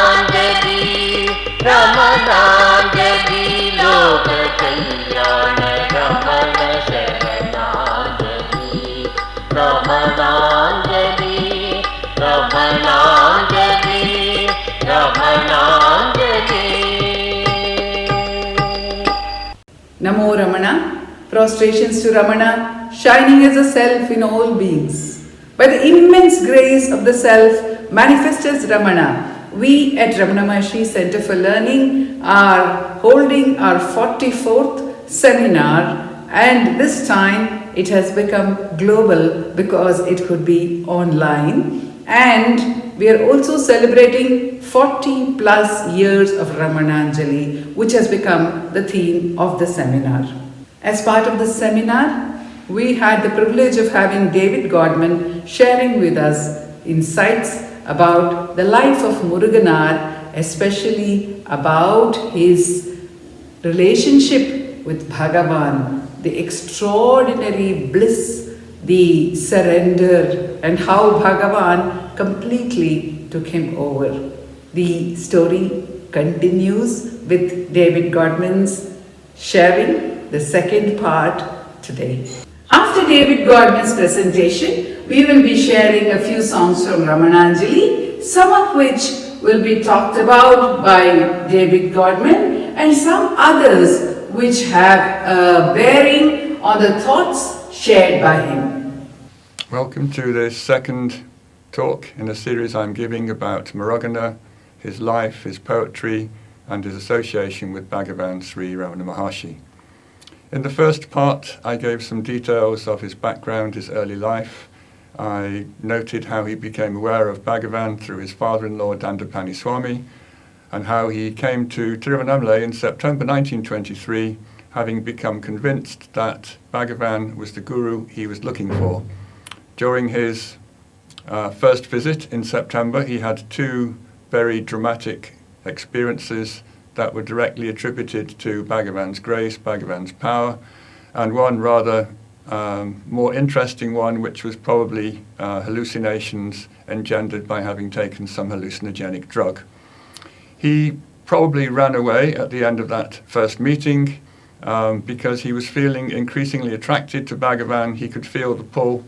Ramananjali, Ramananjali, Loka Kalyana, Ramana Sharananjali, Ramananjali, Ramananjali, Ramananjali. Namo Ramana, prostrations to Ramana, shining as a self in all beings. By the immense grace of the self, manifest as Ramana, we at Ramana Maharshi Centre for Learning are holding our 44th seminar, and this time it has become global because it could be online, and we are also celebrating 40 plus years of Ramananjali, which has become the theme of the seminar. As part of the seminar, we had the privilege of having David Godman sharing with us insights about the life of Muruganar, especially about his relationship with Bhagavan, the extraordinary bliss, the surrender, and how Bhagavan completely took him over. The story continues with David Godman's sharing the second part today. After David Godman's presentation, we will be sharing a few songs from Ramananjali, some of which will be talked about by David Godman and some others which have a bearing on the thoughts shared by him. Welcome to this second talk in a series I'm giving about Muruganar, his life, his poetry, and his association with Bhagavan Sri Ramana Maharshi. In the first part, I gave some details of his background, his early life. I noted how he became aware of Bhagavan through his father-in-law, Dandapani Swami, and how he came to Tiruvannamalai in September 1923, having become convinced that Bhagavan was the guru he was looking for. During his first visit in September, he had two very dramatic experiences that were directly attributed to Bhagavan's grace, Bhagavan's power, and one rather more interesting one, which was probably hallucinations engendered by having taken some hallucinogenic drug. He probably ran away at the end of that first meeting because he was feeling increasingly attracted to Bhagavan. He could feel the pull,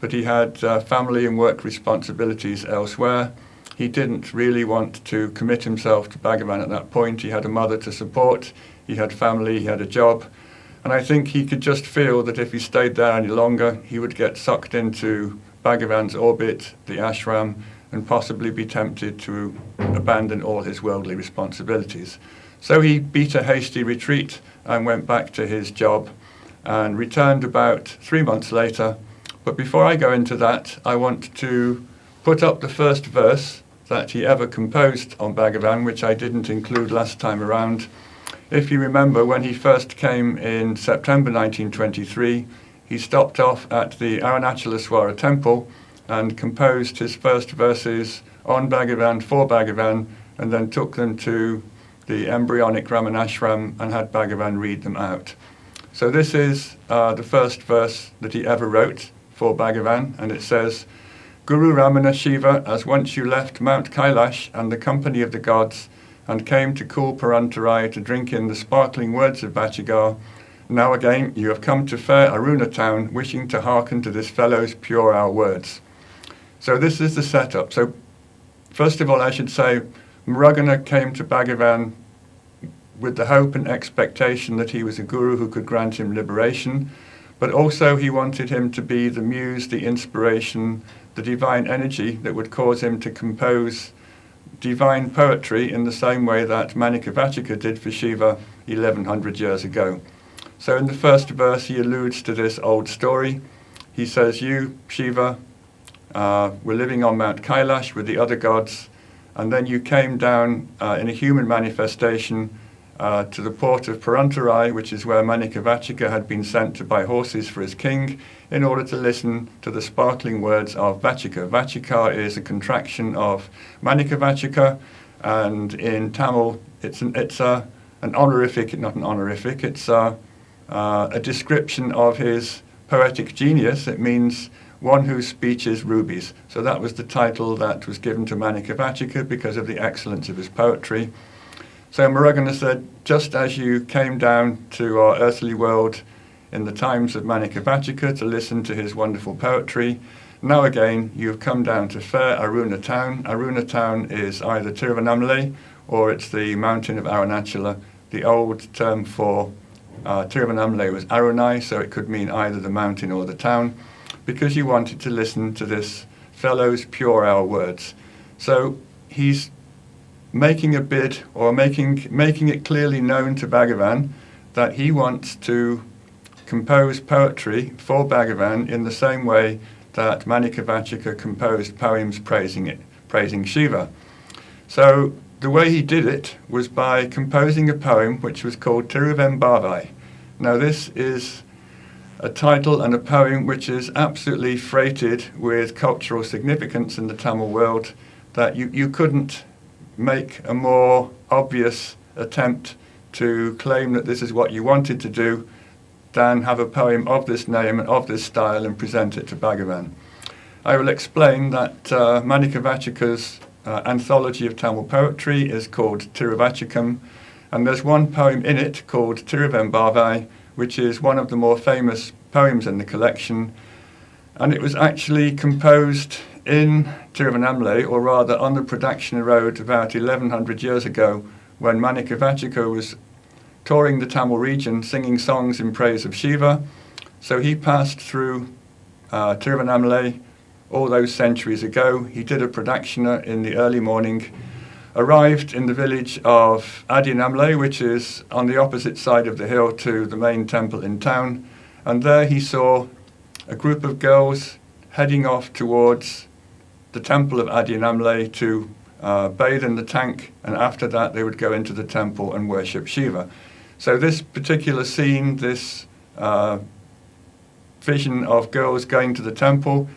but he had family and work responsibilities elsewhere. He didn't really want to commit himself to Bhagavan at that point. He had a mother to support, he had family, he had a job. And I think he could just feel that if he stayed there any longer, he would get sucked into Bhagavan's orbit, the ashram, and possibly be tempted to abandon all his worldly responsibilities. So he beat a hasty retreat and went back to his job and returned about 3 months later. But before I go into that, I want to put up the first verse that he ever composed on Bhagavan, which I didn't include last time around. If you remember, when he first came in September 1923, he stopped off at the Arunachalaswara temple and composed his first verses on Bhagavan, for Bhagavan, and then took them to the embryonic Ramanashram and had Bhagavan read them out. So this is the first verse that he ever wrote for Bhagavan, and it says, Guru Ramana Shiva, as once you left Mount Kailash and the company of the gods, and came to cool Parantarai to drink in the sparkling words of Bachigar, now again you have come to fair Aruna town, wishing to hearken to this fellow's puerile words. So this is the setup. So first of all, I should say, Muruganar came to Bhagavan with the hope and expectation that he was a guru who could grant him liberation, but also he wanted him to be the muse, the inspiration, the divine energy that would cause him to compose divine poetry in the same way that Manikavachika did for Shiva 1100 years ago. So in the first verse he alludes to this old story. He says, you, Shiva, were living on Mount Kailash with the other gods, and then you came down in a human manifestation to the port of Parantarai, which is where Manikavachika had been sent to buy horses for his king, in order to listen to the sparkling words of Vachika. Vachika is a contraction of Manikavachika, and in Tamil it's an honorific, not an honorific, it's a description of his poetic genius. It means one whose speech is rubies. So that was the title that was given to Manikavachika because of the excellence of his poetry. So Muruganar said, just as you came down to our earthly world in the times of Manikavachika to listen to his wonderful poetry, now again you have come down to fair Aruna town. Aruna town is either Tiruvannamalai or it's the mountain of Arunachala. The old term for Tiruvannamalai was Arunai, so it could mean either the mountain or the town, because you wanted to listen to this fellow's pure hour words. So he's making a bid, or making it clearly known to Bhagavan that he wants to compose poetry for Bhagavan in the same way that Manikavachika composed poems praising Shiva. So the way he did it was by composing a poem which was called Tiruven Badai. Now this is a title and a poem which is absolutely freighted with cultural significance in the Tamil world, that you couldn't make a more obvious attempt to claim that this is what you wanted to do than have a poem of this name and of this style and present it to Bhagavan. I will explain that Manikavachika's anthology of Tamil poetry is called Tiruvachikam, and there's one poem in it called Tiruven Badai, which is one of the more famous poems in the collection, and it was actually composed in Tiruvannamalai, or rather on the Pradakshina Road, about 1100 years ago, when Manikavachika was touring the Tamil region singing songs in praise of Shiva. So he passed through Tiruvannamalai all those centuries ago. He did a Pradakshina in the early morning, arrived in the village of Adiyanamalai, which is on the opposite side of the hill to the main temple in town, and there he saw a group of girls heading off towards the temple of Adiyanamalai to bathe in the tank, and after that they would go into the temple and worship Shiva. So this particular scene, this vision of girls going to the temple,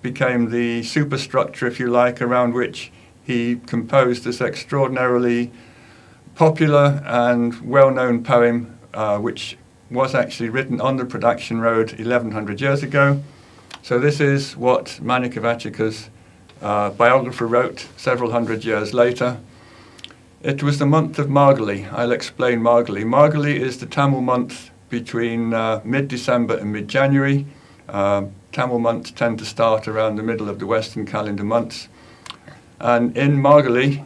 became the superstructure, if you like, around which he composed this extraordinarily popular and well-known poem, which was actually written on the Production Road 1100 years ago. So this is what Manikavachika's biographer wrote several hundred years later. It was the month of Margali. I'll explain Margali. Margali is the Tamil month between mid-December and mid-January. Tamil months tend to start around the middle of the Western calendar months. And in Margali,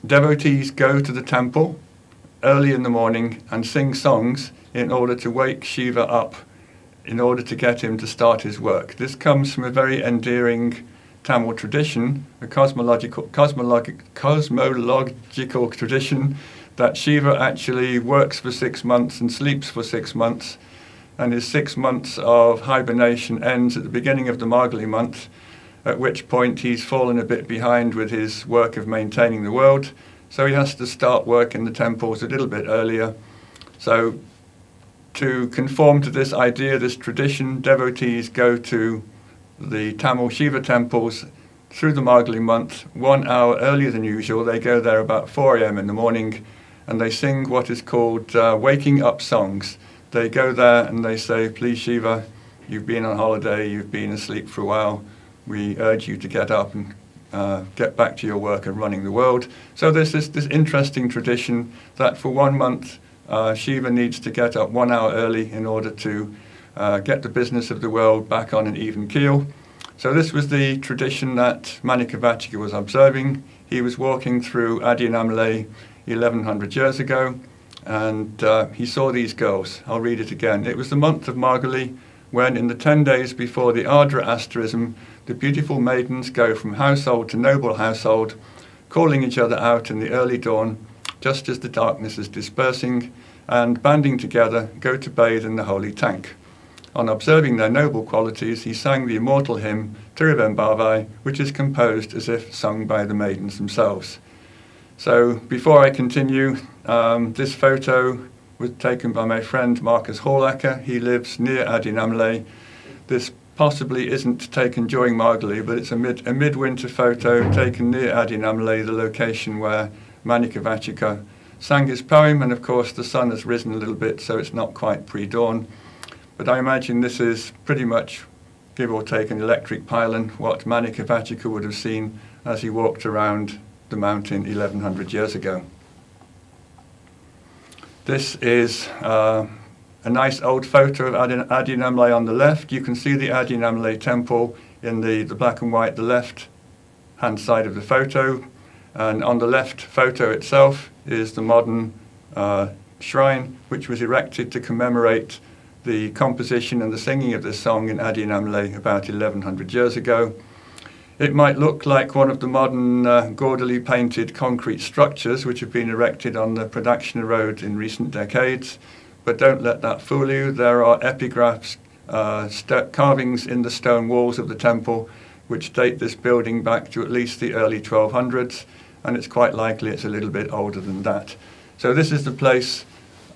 devotees go to the temple early in the morning and sing songs in order to wake Shiva up, in order to get him to start his work. This comes from a very endearing Tamil tradition, a cosmological tradition, that Shiva actually works for 6 months and sleeps for 6 months, and his 6 months of hibernation ends at the beginning of the Margali month, at which point he's fallen a bit behind with his work of maintaining the world, so he has to start work in the temples a little bit earlier. So to conform to this idea, this tradition, devotees go to the Tamil Shiva temples through the Margali month 1 hour earlier than usual. They go there about 4 a.m. in the morning, and they sing what is called waking up songs. They go there and they say, please Shiva, you've been on holiday, you've been asleep for a while, we urge you to get up and get back to your work of running the world. So there's this interesting tradition that for 1 month Shiva needs to get up 1 hour early in order to get the business of the world back on an even keel. So this was the tradition that Manikavachika was observing. He was walking through Adiyanamalai 1100 years ago, and he saw these girls. I'll read it again. It was the month of Margali, when in the 10 days before the Ardra asterism, the beautiful maidens go from household to noble household, calling each other out in the early dawn, just as the darkness is dispersing, and banding together, go to bathe in the holy tank. On observing their noble qualities, he sang the immortal hymn Tiruven Badai, which is composed as if sung by the maidens themselves. So before I continue, this photo was taken by my friend Marcus Horlacher. He lives near Adinamle. This possibly isn't taken during Margali, but it's a midwinter photo taken near Adinamle, the location where Manikavachika sang his poem, and of course the sun has risen a little bit, so it's not quite pre-dawn. But I imagine this is pretty much, give or take an electric pylon, what Manikavachika would have seen as he walked around the mountain 1100 years ago. This is a nice old photo of Adinamle on the left. You can see the Adinamle temple in the black and white, the left-hand side of the photo. And on the left photo itself is the modern shrine, which was erected to commemorate the composition and the singing of this song in Adinamle about 1100 years ago. It might look like one of the modern gaudily painted concrete structures which have been erected on the Pradakshina Road in recent decades, but don't let that fool you. There are epigraphs, carvings in the stone walls of the temple which date this building back to at least the early 1200s, and it's quite likely it's a little bit older than that. So this is the place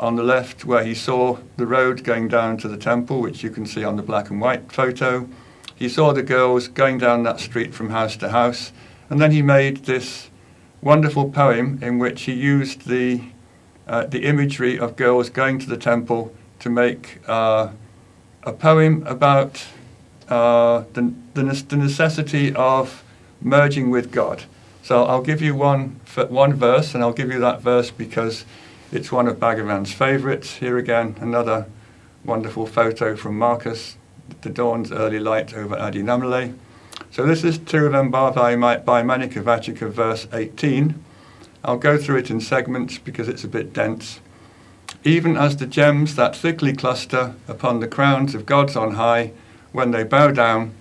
on the left where he saw the road going down to the temple, which you can see on the black and white photo. He saw the girls going down that street from house to house, and then he made this wonderful poem in which he used the imagery of girls going to the temple to make a poem about the necessity of merging with God. So I'll give you one verse, and I'll give you that verse because it's one of Bhagavan's favourites. Here again, another wonderful photo from Marcus, the dawn's early light over Adinamle. So this is Tiruven Badai by Manikavachika, verse 18. I'll go through it in segments because it's a bit dense. Even as the gems that thickly cluster upon the crowns of gods on high, when they bow down,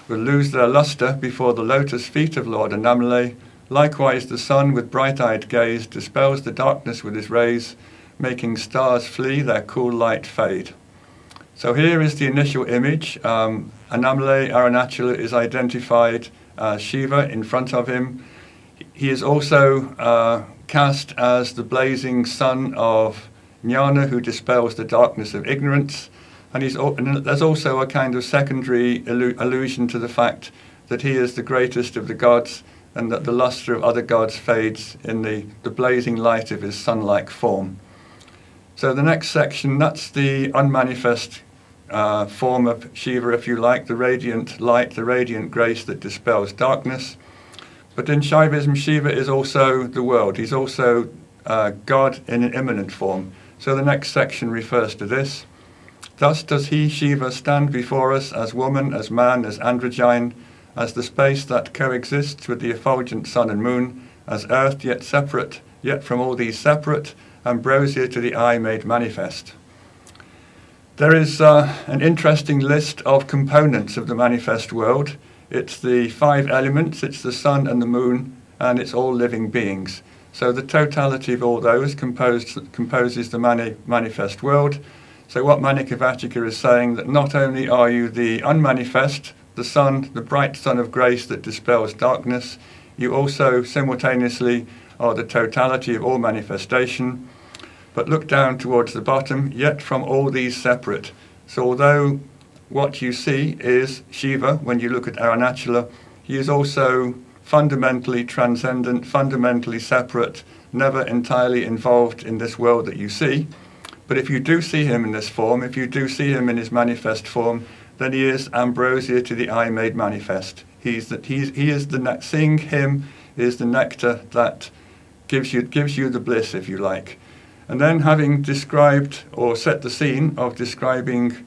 will lose their lustre before the lotus feet of Lord Anamale, likewise the sun with bright-eyed gaze dispels the darkness with his rays, making stars flee, their cool light fade. So here is the initial image. Anamale Arunachala is identified as Shiva in front of him. He is also cast as the blazing sun of Jnana, who dispels the darkness of ignorance. And there's also a kind of secondary allusion to the fact that he is the greatest of the gods, and that the lustre of other gods fades in the blazing light of his sun-like form. So the next section, that's the unmanifest form of Shiva, if you like, the radiant light, the radiant grace that dispels darkness. But in Shaivism, Shiva is also the world. He's also God in an immanent form. So the next section refers to this. Thus does he, Shiva, stand before us as woman, as man, as androgyne, as the space that coexists with the effulgent sun and moon, as earth yet separate, yet from all these separate, ambrosia to the eye made manifest. There is an interesting list of components of the manifest world. It's the 5 elements, it's the sun and the moon, and it's all living beings. So the totality of all those composes the manifest world. So what Manikavachika is saying, that not only are you the unmanifest, the sun, the bright sun of grace that dispels darkness, you also simultaneously are the totality of all manifestation. But look down towards the bottom, yet from all these separate. So although what you see is Shiva, when you look at Arunachala, he is also fundamentally transcendent, fundamentally separate, never entirely involved in this world that you see. But if you do see him in this form, if you do see him in his manifest form, then he is ambrosia to the eye made manifest. Seeing him is the nectar that gives you the bliss, if you like. And then, having described or set the scene of describing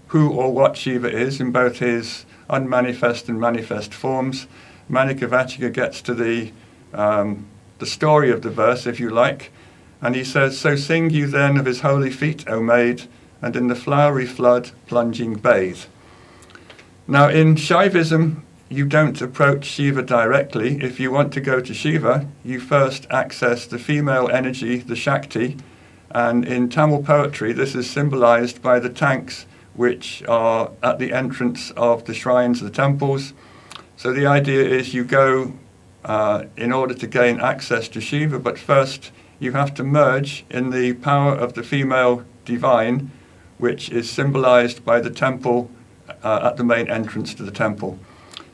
who or what Shiva is in both his unmanifest and manifest forms, Manikavachika gets to the story of the verse, if you like, and he says, "So sing you then of his holy feet, O maid, and in the flowery flood plunging bathe." Now, in Shaivism, you don't approach Shiva directly. If you want to go to Shiva, you first access the female energy, the Shakti, and in Tamil poetry, this is symbolized by the tanks which are at the entrance of the shrines, the temples. So the idea is you go in order to gain access to Shiva, but first you have to merge in the power of the female divine, which is symbolized by the temple at the main entrance to the temple.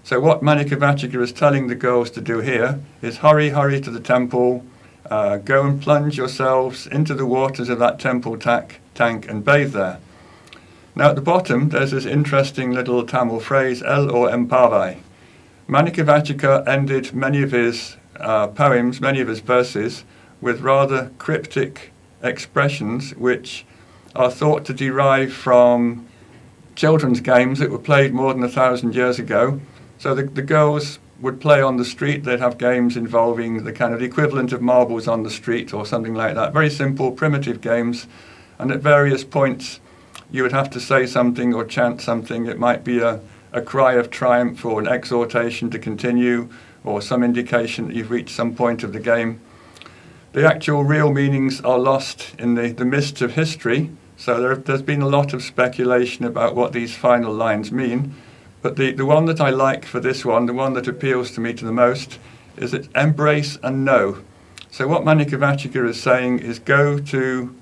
So what Manikavachika is telling the girls to do here is hurry to the temple, go and plunge yourselves into the waters of that temple tank and bathe there. Now at the bottom there's this interesting little Tamil phrase, El or Empavai. Manikavachika ended many of his poems, many of his verses, with rather cryptic expressions which are thought to derive from children's games that were played more than 1,000 years ago. So the girls would play on the street, they'd have games involving the kind of the equivalent of marbles on the street or something like that. Very simple, primitive games, and at various points you would have to say something or chant something. It might be a cry of triumph or an exhortation to continue or some indication that you've reached some point of the game. The actual real meanings are lost in the mists of history, so there's been a lot of speculation about what these final lines mean. But the one that I like for this one, the one that appeals to me to the most, is it's embrace and know. So what Manikavachika is saying is go to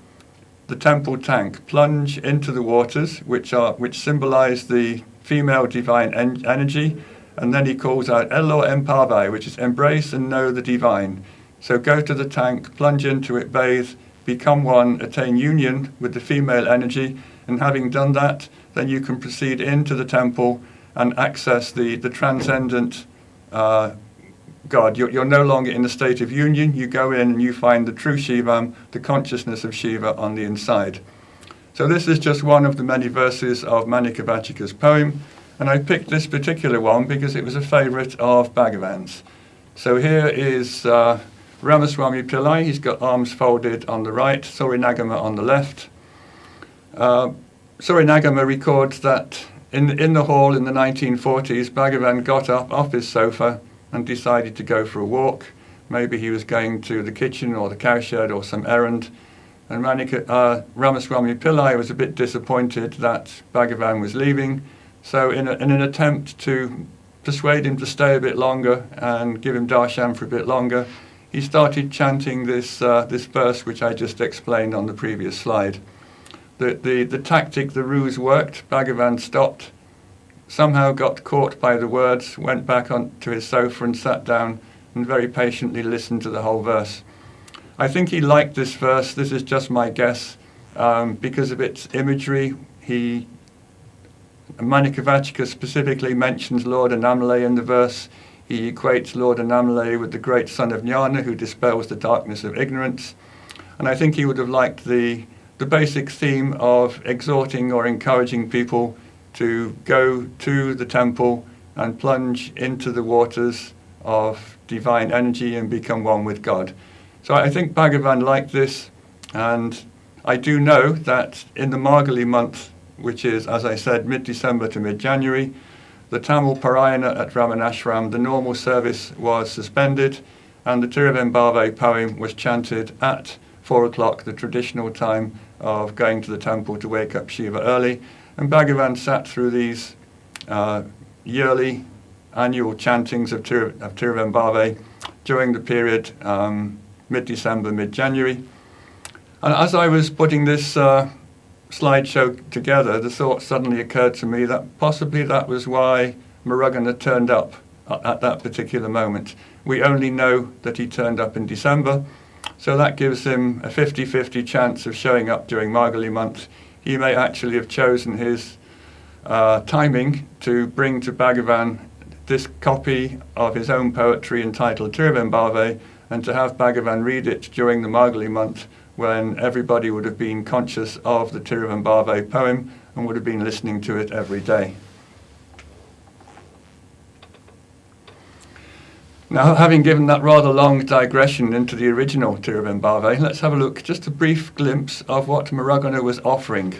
the temple tank, plunge into the waters, which symbolize the female divine energy, and then he calls out Elo Empavai, which is embrace and know the divine. So go to the tank, plunge into it, bathe, become one, attain union with the female energy, and having done that, then you can proceed into the temple and access the transcendent God. You're no longer in a state of union. You go in and you find the true Shivam, the consciousness of Shiva on the inside. So this is just one of the many verses of Manikavachika's poem, and I picked this particular one because it was a favorite of Bhagavan's. So here is Ramaswamy Pillai. He's got arms folded on the right, Sorinagama on the left. Sorinagama records that in the hall in the 1940s, Bhagavan got up off his sofa and decided to go for a walk. Maybe he was going to the kitchen or the cowshed or some errand. And Ramaswamy Pillai was a bit disappointed that Bhagavan was leaving. So in an attempt to persuade him to stay a bit longer and give him darshan for a bit longer, he started chanting this verse which I just explained on the previous slide. The tactic, the ruse worked. Bhagavan stopped, somehow got caught by the words, went back onto his sofa and sat down and very patiently listened to the whole verse. I think he liked this verse, this is just my guess, because of its imagery. Manikavachika specifically mentions Lord Annamalai in the verse. He equates Lord Annamalai with the great son of Jnana who dispels the darkness of ignorance. And I think he would have liked the basic theme of exhorting or encouraging people to go to the temple and plunge into the waters of divine energy and become one with God. So I think Bhagavan liked this, and I do know that in the Margali month, which is, as I said, mid-December to mid-January, the Tamil Parayana at Ramanashram, the normal service was suspended, and the Tiruven Badai poem was chanted at 4 o'clock, the traditional time of going to the temple to wake up Shiva early. And Bhagavan sat through these yearly annual chantings of Tiruven Badai during the period mid-December, mid-January. And as I was putting this slideshow together, the thought suddenly occurred to me that possibly that was why Muruganar turned up at that particular moment. We only know that he turned up in December, so that gives him a 50-50 chance of showing up during Margali month. He may actually have chosen his timing to bring to Bhagavan this copy of his own poetry entitled Tiruven Badai, and to have Bhagavan read it during the Margali month when everybody would have been conscious of the Tiruven Badai poem and would have been listening to it every day. Now, having given that rather long digression into the original Tiruven Badai, let's have a look, just a brief glimpse of what Muruganar was offering.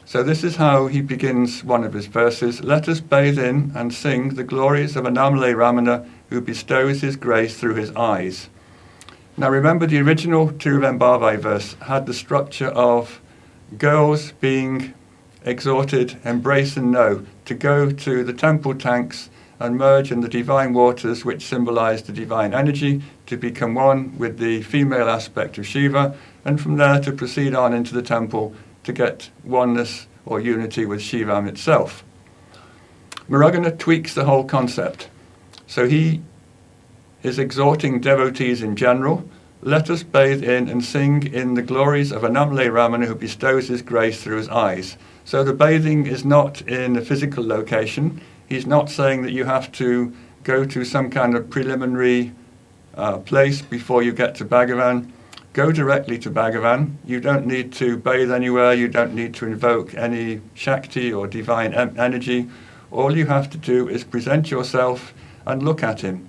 So this is how he begins one of his verses. Let us bathe in and sing the glories of Annamalai Ramana, who bestows his grace through his eyes. Now remember, the original Tiruven Badai verse had the structure of girls being exhorted, embrace and know, to go to the temple tanks and merge in the divine waters which symbolize the divine energy to become one with the female aspect of Shiva, and from there to proceed on into the temple to get oneness or unity with Shivam itself. Muruganar tweaks the whole concept. So he is exhorting devotees in general, let us bathe in and sing in the glories of Annamalai Ramana who bestows his grace through his eyes. So the bathing is not in a physical location. He's not saying that you have to go to some kind of preliminary place before you get to Bhagavan. Go directly to Bhagavan. You don't need to bathe anywhere. You don't need to invoke any Shakti or divine energy. All you have to do is present yourself and look at him.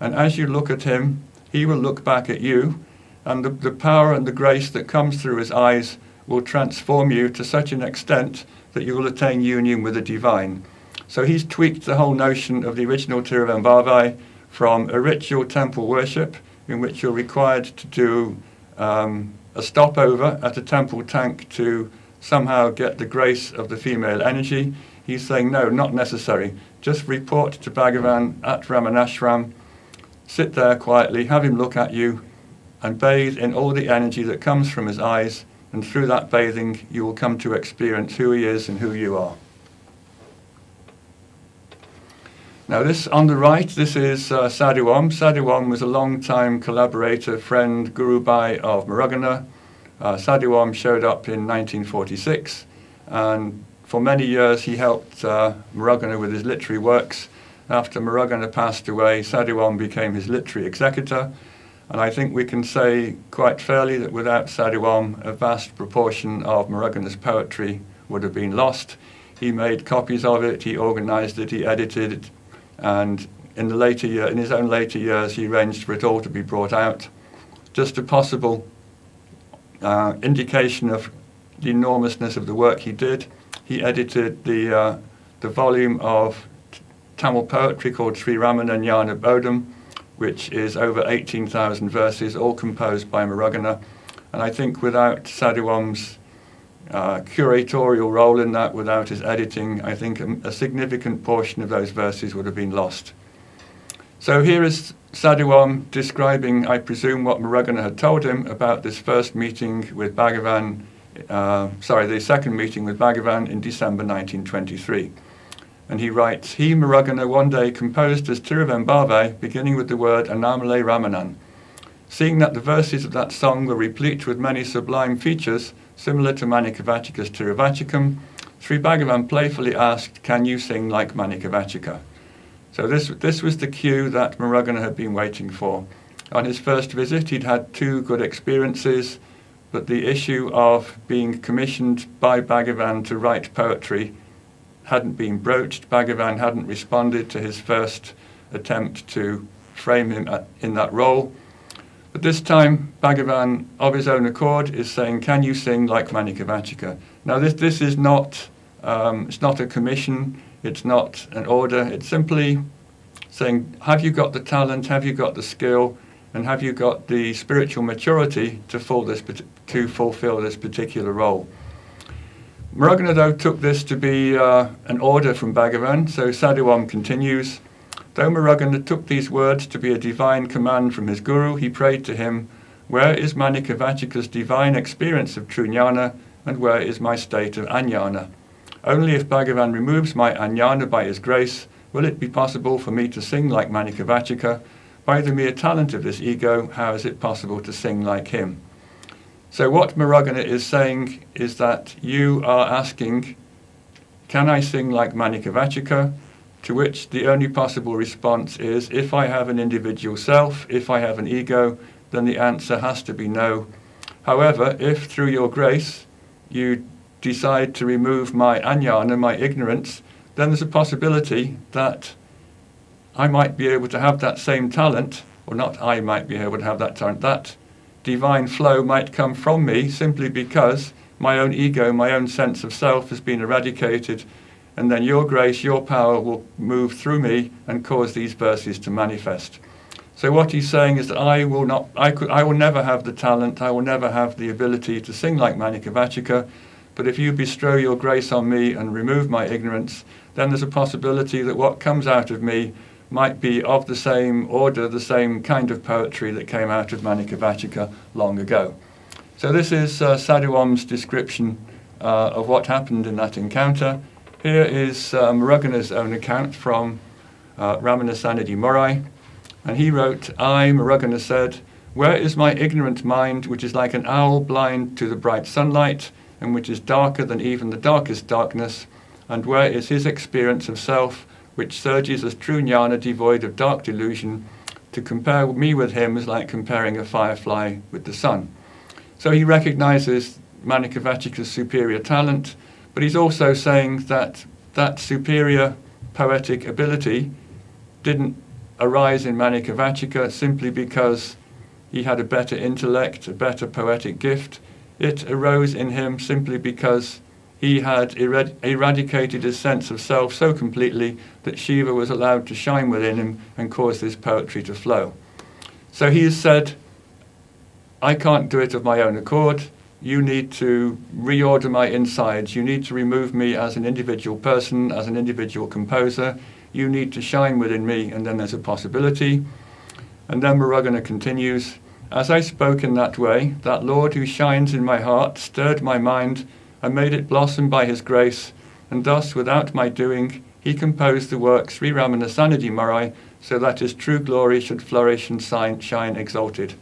And as you look at him, he will look back at you, and the power and the grace that comes through his eyes will transform you to such an extent that you will attain union with the divine. So he's tweaked the whole notion of the original Tiruven Badai from a ritual temple worship in which you're required to do a stopover at a temple tank to somehow get the grace of the female energy. He's saying, no, not necessary. Just report to Bhagavan at Ramanashram, sit there quietly, have him look at you, and bathe in all the energy that comes from his eyes, and through that bathing you will come to experience who he is and who you are. Now this on the right, this is Sadhu Om. Sadhu Om was a long-time collaborator, friend, Guru Bhai of Muruganar. Sadhu Om showed up in 1946, and for many years he helped Muruganar with his literary works. After Muruganar passed away, Sadhu Om became his literary executor, and I think we can say quite fairly that without Sadhu Om, a vast proportion of Muruganar's poetry would have been lost. He made copies of it, he organized it, he edited it, and in his own later years, he arranged for it all to be brought out. Just a possible indication of the enormousness of the work he did. He edited the volume of Tamil poetry called Sri Ramana Bodham, which is over 18,000 verses, all composed by Muruganar. And I think without Sadhu Om's curatorial role in that, without his editing, I think a significant portion of those verses would have been lost. So here is Sadhu Om describing, I presume, what Muruganar had told him about this first meeting with Bhagavan, the second meeting with Bhagavan in December 1923. And he writes, he, Muruganar, one day composed as Tiruven Badai, beginning with the word Annamalai Ramanan. Seeing that the verses of that song were replete with many sublime features, similar to Manikavachika's Tiruvachikam, Sri Bhagavan playfully asked, can you sing like Manikavachika? So this was the cue that Muruganar had been waiting for. On his first visit, he'd had two good experiences, but the issue of being commissioned by Bhagavan to write poetry hadn't been broached. Bhagavan hadn't responded to his first attempt to frame him in that role. But this time, Bhagavan, of his own accord, is saying, can you sing like Manikavachika? Now, this is not, it's not a commission, it's not an order, it's simply saying, have you got the talent, have you got the skill, and have you got the spiritual maturity to fulfill this particular role? Muruganar, though, took this to be an order from Bhagavan, so Sadhu Om continues, though Muruganar took these words to be a divine command from his guru, he prayed to him, where is Manikavachika's divine experience of true jnana, and where is my state of ajnana? Only if Bhagavan removes my ajnana by his grace, will it be possible for me to sing like Manikavachika. By the mere talent of this ego, how is it possible to sing like him? So what Muruganar is saying is that you are asking, can I sing like Manikavachika? To which the only possible response is, if I have an individual self, if I have an ego, then the answer has to be no. However, if through your grace you decide to remove my ajnana, my ignorance, then there's a possibility that I might be able to have that same talent, or not I might be able to have that talent, that divine flow might come from me simply because my own ego, my own sense of self has been eradicated, and then your grace, your power will move through me and cause these verses to manifest. So what he's saying is that I will never have the talent, I will never have the ability to sing like Manikavachika, but if you bestow your grace on me and remove my ignorance, then there's a possibility that what comes out of me might be of the same order, the same kind of poetry that came out of Manikavachika long ago. So this is Sadhu Om's description of what happened in that encounter. Here is Murugana's own account from Ramana Sanadi Morai, and he wrote, I, Murugana, said, where is my ignorant mind, which is like an owl blind to the bright sunlight, and which is darker than even the darkest darkness, and where is his experience of self, which surges as true jnana devoid of dark delusion? To compare me with him is like comparing a firefly with the sun. So he recognizes Manikavachika's superior talent, but he's also saying that that superior poetic ability didn't arise in Manikavachika simply because he had a better intellect, a better poetic gift. It arose in him simply because he had eradicated his sense of self so completely that Shiva was allowed to shine within him and cause this poetry to flow. So he has said, I can't do it of my own accord. You need to reorder my insides. You need to remove me as an individual person, as an individual composer. You need to shine within me, and then there's a possibility. And then Murugana continues, as I spoke in that way, that Lord who shines in my heart stirred my mind and made it blossom by his grace, and thus, without my doing, he composed the work Sri Ramana Sanadi Morai, so that his true glory should flourish and shine exalted.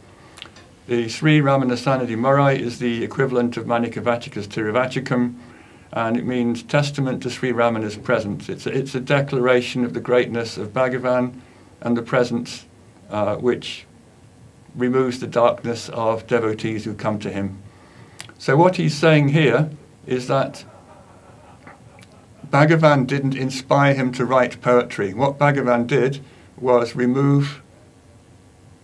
The Sri Ramana Sanadi Morai is the equivalent of Manikavachika's Tiruvachikam, and it means testament to Sri Ramana's presence. It's a declaration of the greatness of Bhagavan and the presence which removes the darkness of devotees who come to him. So what he's saying here is that Bhagavan didn't inspire him to write poetry. What Bhagavan did was remove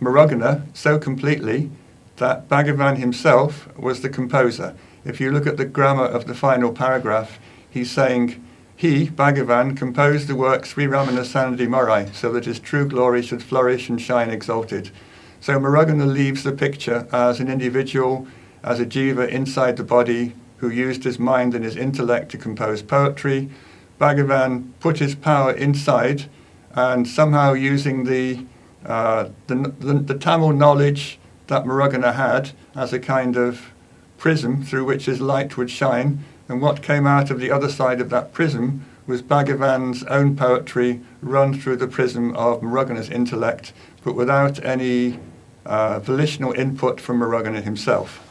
Murugana so completely that Bhagavan himself was the composer. If you look at the grammar of the final paragraph, he's saying, he, Bhagavan, composed the work Sri Ramana Sanadi Morai, so that his true glory should flourish and shine exalted. So Murugana leaves the picture as an individual, as a jiva inside the body, who used his mind and his intellect to compose poetry. Bhagavan put his power inside, and somehow using the Tamil knowledge that Murugana had as a kind of prism through which his light would shine, and what came out of the other side of that prism was Bhagavan's own poetry run through the prism of Murugana's intellect, but without any volitional input from Murugana himself.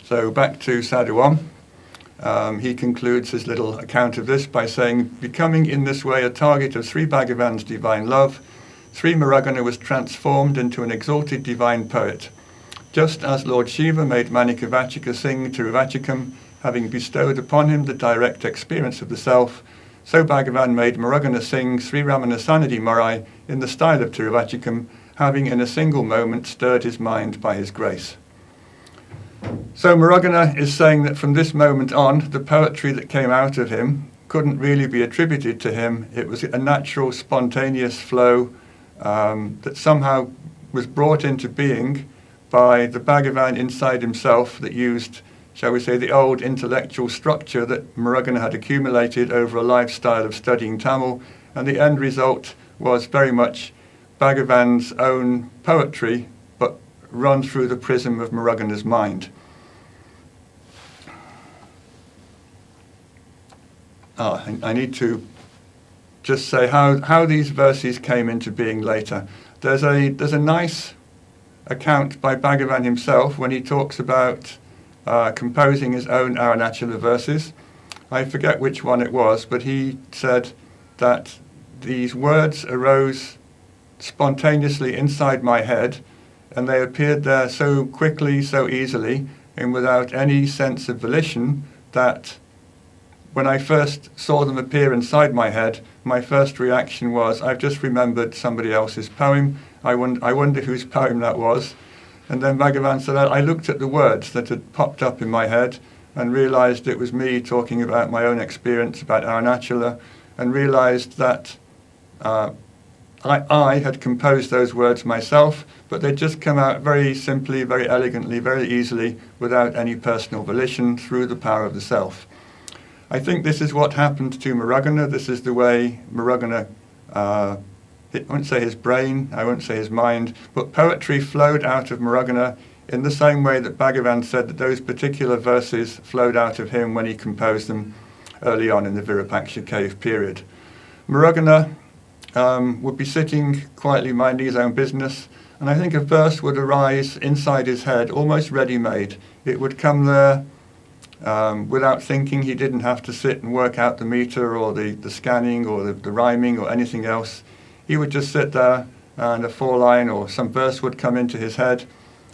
So back to Sadhu Om. He concludes his little account of this by saying, becoming in this way a target of Sri Bhagavan's divine love, Sri Murugana was transformed into an exalted divine poet. Just as Lord Shiva made Manikavachika sing Tiruvachikam, having bestowed upon him the direct experience of the self, so Bhagavan made Murugana sing Sri Ramana Sanadi Morai in the style of Tiruvachikam, having in a single moment stirred his mind by his grace. So Murugana is saying that from this moment on, the poetry that came out of him couldn't really be attributed to him. It was a natural, spontaneous flow that somehow was brought into being by the Bhagavan inside himself that used, shall we say, the old intellectual structure that Murugana had accumulated over a lifestyle of studying Tamil, and the end result was very much Bhagavan's own poetry, but run through the prism of Murugana's mind. I need to just say how these verses came into being later. There's a nice account by Bhagavan himself when he talks about composing his own Arunachala verses. I forget which one it was, but he said that these words arose spontaneously inside my head, and they appeared there so quickly, so easily, and without any sense of volition, that when I first saw them appear inside my head, my first reaction was, I've just remembered somebody else's poem. I wonder whose poem that was. And then Bhagavan said, I looked at the words that had popped up in my head and realized it was me talking about my own experience about Arunachala, and realized that I had composed those words myself, but they'd just come out very simply, very elegantly, very easily, without any personal volition, through the power of the self. I think this is what happened to Muruganar. This is the way Muruganar, I won't say his brain, I won't say his mind, but poetry flowed out of Muruganar in the same way that Bhagavan said that those particular verses flowed out of him when he composed them early on in the Virupaksha cave period. Muruganar would be sitting quietly minding his own business, and I think a verse would arise inside his head, almost ready-made. It would come there without thinking. He didn't have to sit and work out the meter or the scanning or the rhyming or anything else. He would just sit there, and a 4-line or some verse would come into his head,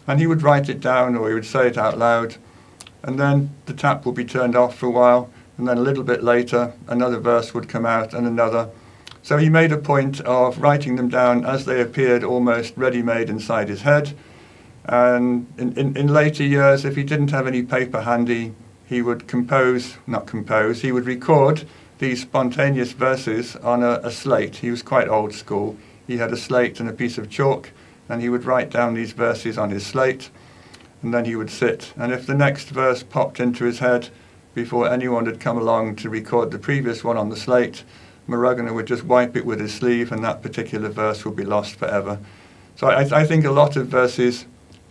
and he would write it down or he would say it out loud, and then the tap would be turned off for a while, and then a little bit later another verse would come out and another. So he made a point of writing them down as they appeared, almost ready-made inside his head. And in later years, if he didn't have any paper handy, he would he would record these spontaneous verses on a slate. He was quite old school. He had a slate and a piece of chalk, and he would write down these verses on his slate, and then he would sit. And if the next verse popped into his head before anyone had come along to record the previous one on the slate, Muruganar would just wipe it with his sleeve, and that particular verse would be lost forever. So I think a lot of verses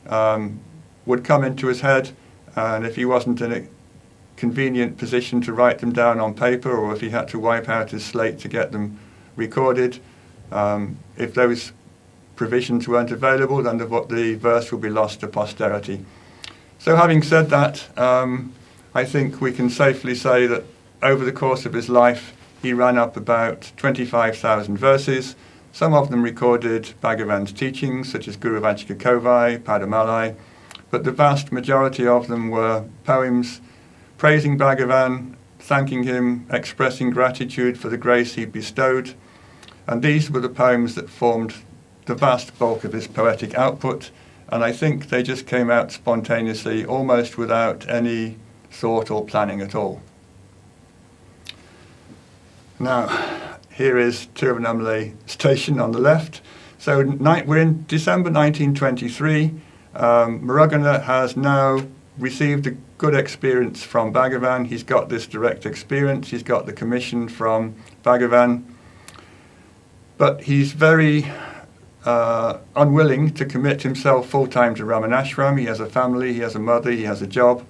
would come into his head, and if he wasn't in a convenient position to write them down on paper, or if he had to wipe out his slate to get them recorded, if those provisions weren't available, then the verse will be lost to posterity. So having said that, I think we can safely say that over the course of his life, he ran up about 25,000 verses. Some of them recorded Bhagavan's teachings, such as Guru Vajika Kovai, Padamalai, but the vast majority of them were poems praising Bhagavan, thanking him, expressing gratitude for the grace he bestowed. And these were the poems that formed the vast bulk of his poetic output, and I think they just came out spontaneously, almost without any thought or planning at all. Now, here is Tiruvannamalai station on the left. So we're in December 1923. Muruganar has now received a good experience from Bhagavan. He's got this direct experience. He's got the commission from Bhagavan. But he's very unwilling to commit himself full-time to Ramanashram. He has a family, he has a mother, he has a job.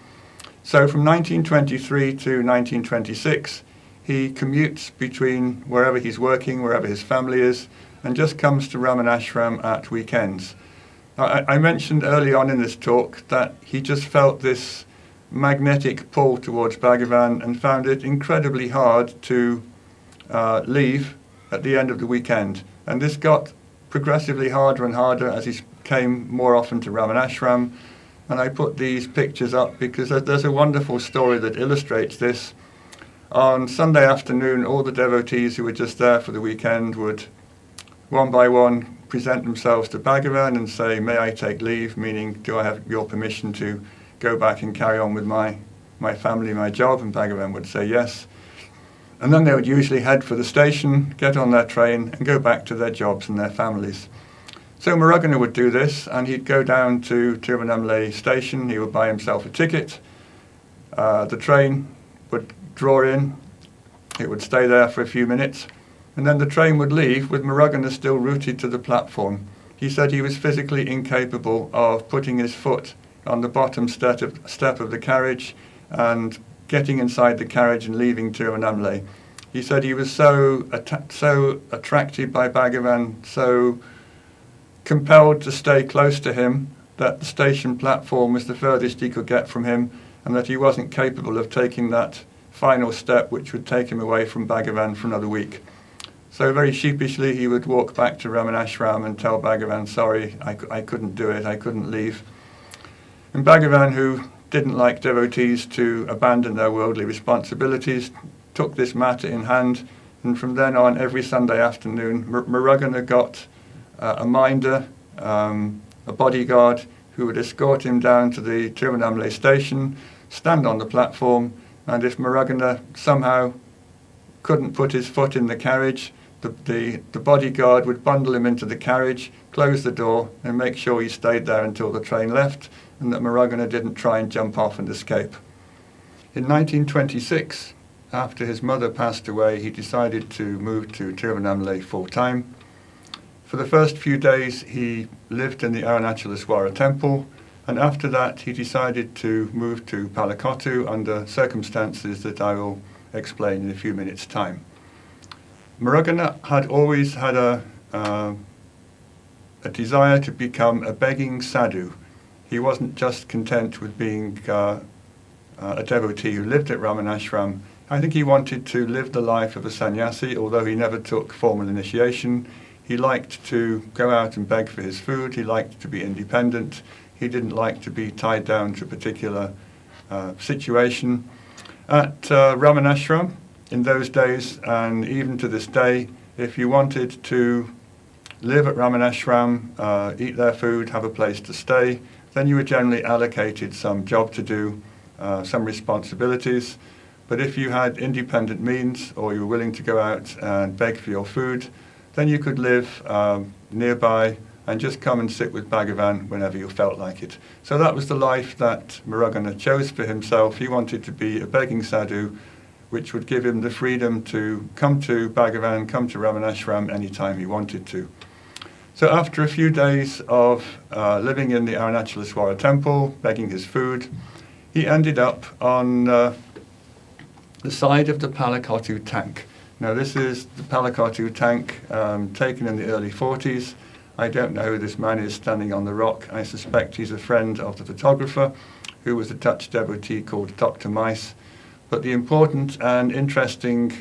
So from 1923 to 1926, he commutes between wherever he's working, wherever his family is, and just comes to Ramanashram at weekends. I mentioned early on in this talk that he just felt this magnetic pull towards Bhagavan and found it incredibly hard to leave at the end of the weekend. And this got progressively harder and harder as he came more often to Ramanashram. And I put these pictures up because there's a wonderful story that illustrates this. On Sunday afternoon, all the devotees who were just there for the weekend would, one by one, present themselves to Bhagavan and say, "May I take leave?" meaning, do I have your permission to go back and carry on with my family, my job? And Bhagavan would say yes. And then they would usually head for the station, get on their train, and go back to their jobs and their families. So Muruganar would do this, and he'd go down to Tiruvannamalai station. He would buy himself a ticket. The train would draw in. It would stay there for a few minutes, and then the train would leave with Muruganar still rooted to the platform. He said he was physically incapable of putting his foot on the bottom step of the carriage and getting inside the carriage and leaving Tiruvannamalai. He said he was so attracted by Bhagavan, so compelled to stay close to him, that the station platform was the furthest he could get from him, and that he wasn't capable of taking that final step which would take him away from Bhagavan for another week. So very sheepishly he would walk back to Ramanashram and tell Bhagavan, "Sorry, I couldn't do it, I couldn't leave." And Bhagavan, who didn't like devotees to abandon their worldly responsibilities, took this matter in hand, and from then on, every Sunday afternoon, Muruganar got a minder, a bodyguard, who would escort him down to the Tiruvannamalai station, stand on the platform, and if Muruganar somehow couldn't put his foot in the carriage, the bodyguard would bundle him into the carriage, close the door, and make sure he stayed there until the train left, and that Muruganar didn't try and jump off and escape. In 1926, after his mother passed away, he decided to move to Tiruvannamalai full-time. For the first few days, he lived in the Arunachalaswara temple, and after that, he decided to move to Palakottu under circumstances that I will explain in a few minutes' time. Muruganar had always had a desire to become a begging sadhu. He wasn't just content with being a devotee who lived at Ramanashram. I think he wanted to live the life of a sannyasi, although he never took formal initiation. He liked to go out and beg for his food. He liked to be independent. He didn't like to be tied down to a particular situation. At Ramanashram, in those days, and even to this day, if you wanted to live at Ramanashram, eat their food, have a place to stay, then you were generally allocated some job to do, some responsibilities. But if you had independent means, or you were willing to go out and beg for your food, then you could live nearby and just come and sit with Bhagavan whenever you felt like it. So that was the life that Muruganar chose for himself. He wanted to be a begging sadhu, which would give him the freedom to come to Bhagavan, come to Ramanashram anytime he wanted to. So after a few days of living in the Arunachalaswara temple, begging his food, he ended up on the side of the Palakottu tank. Now this is the Palakottu tank taken in the early 40s. I don't know who this man is standing on the rock. I suspect he's a friend of the photographer, who was a Dutch devotee called Dr. Mice. But the important and interesting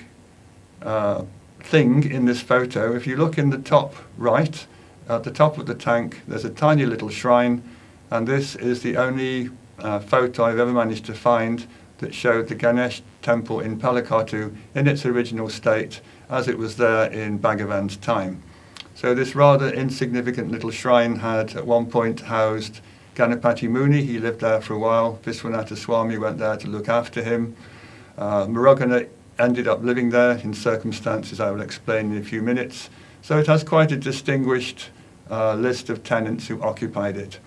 thing in this photo, if you look in the top right, at the top of the tank, there's a tiny little shrine, and this is the only photo I've ever managed to find that showed the Ganesh temple in Palakottu in its original state as it was there in Bhagavan's time. So this rather insignificant little shrine had at one point housed Ganapati Muni. He lived there for a while. Viswanatha Swami went there to look after him. Muruganar ended up living there in circumstances I will explain in a few minutes. So it has quite a distinguished list of tenants who occupied it.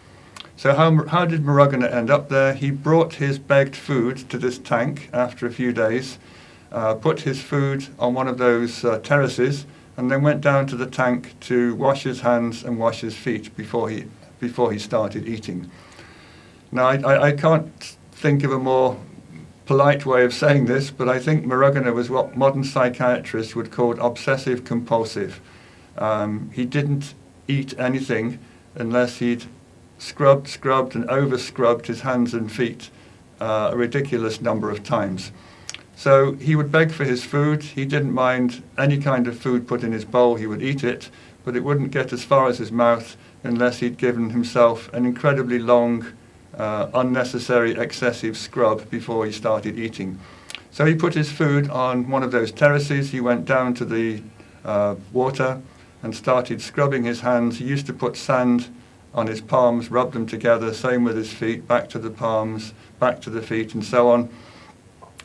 So how did Muruganar end up there? He brought his begged food to this tank after a few days, put his food on one of those terraces, and then went down to the tank to wash his hands and wash his feet before he started eating. Now, I can't think of a more polite way of saying this, but I think Muruganar was what modern psychiatrists would call obsessive compulsive. He didn't eat anything unless he'd scrubbed and over-scrubbed his hands and feet a ridiculous number of times. So he would beg for his food. He didn't mind any kind of food put in his bowl. He would eat it, but it wouldn't get as far as his mouth unless he'd given himself an incredibly long, unnecessary, excessive scrub before he started eating. So he put his food on one of those terraces. He went down to the water and started scrubbing his hands. He used to put sand on his palms, rub them together, same with his feet, back to the palms, back to the feet, and so on.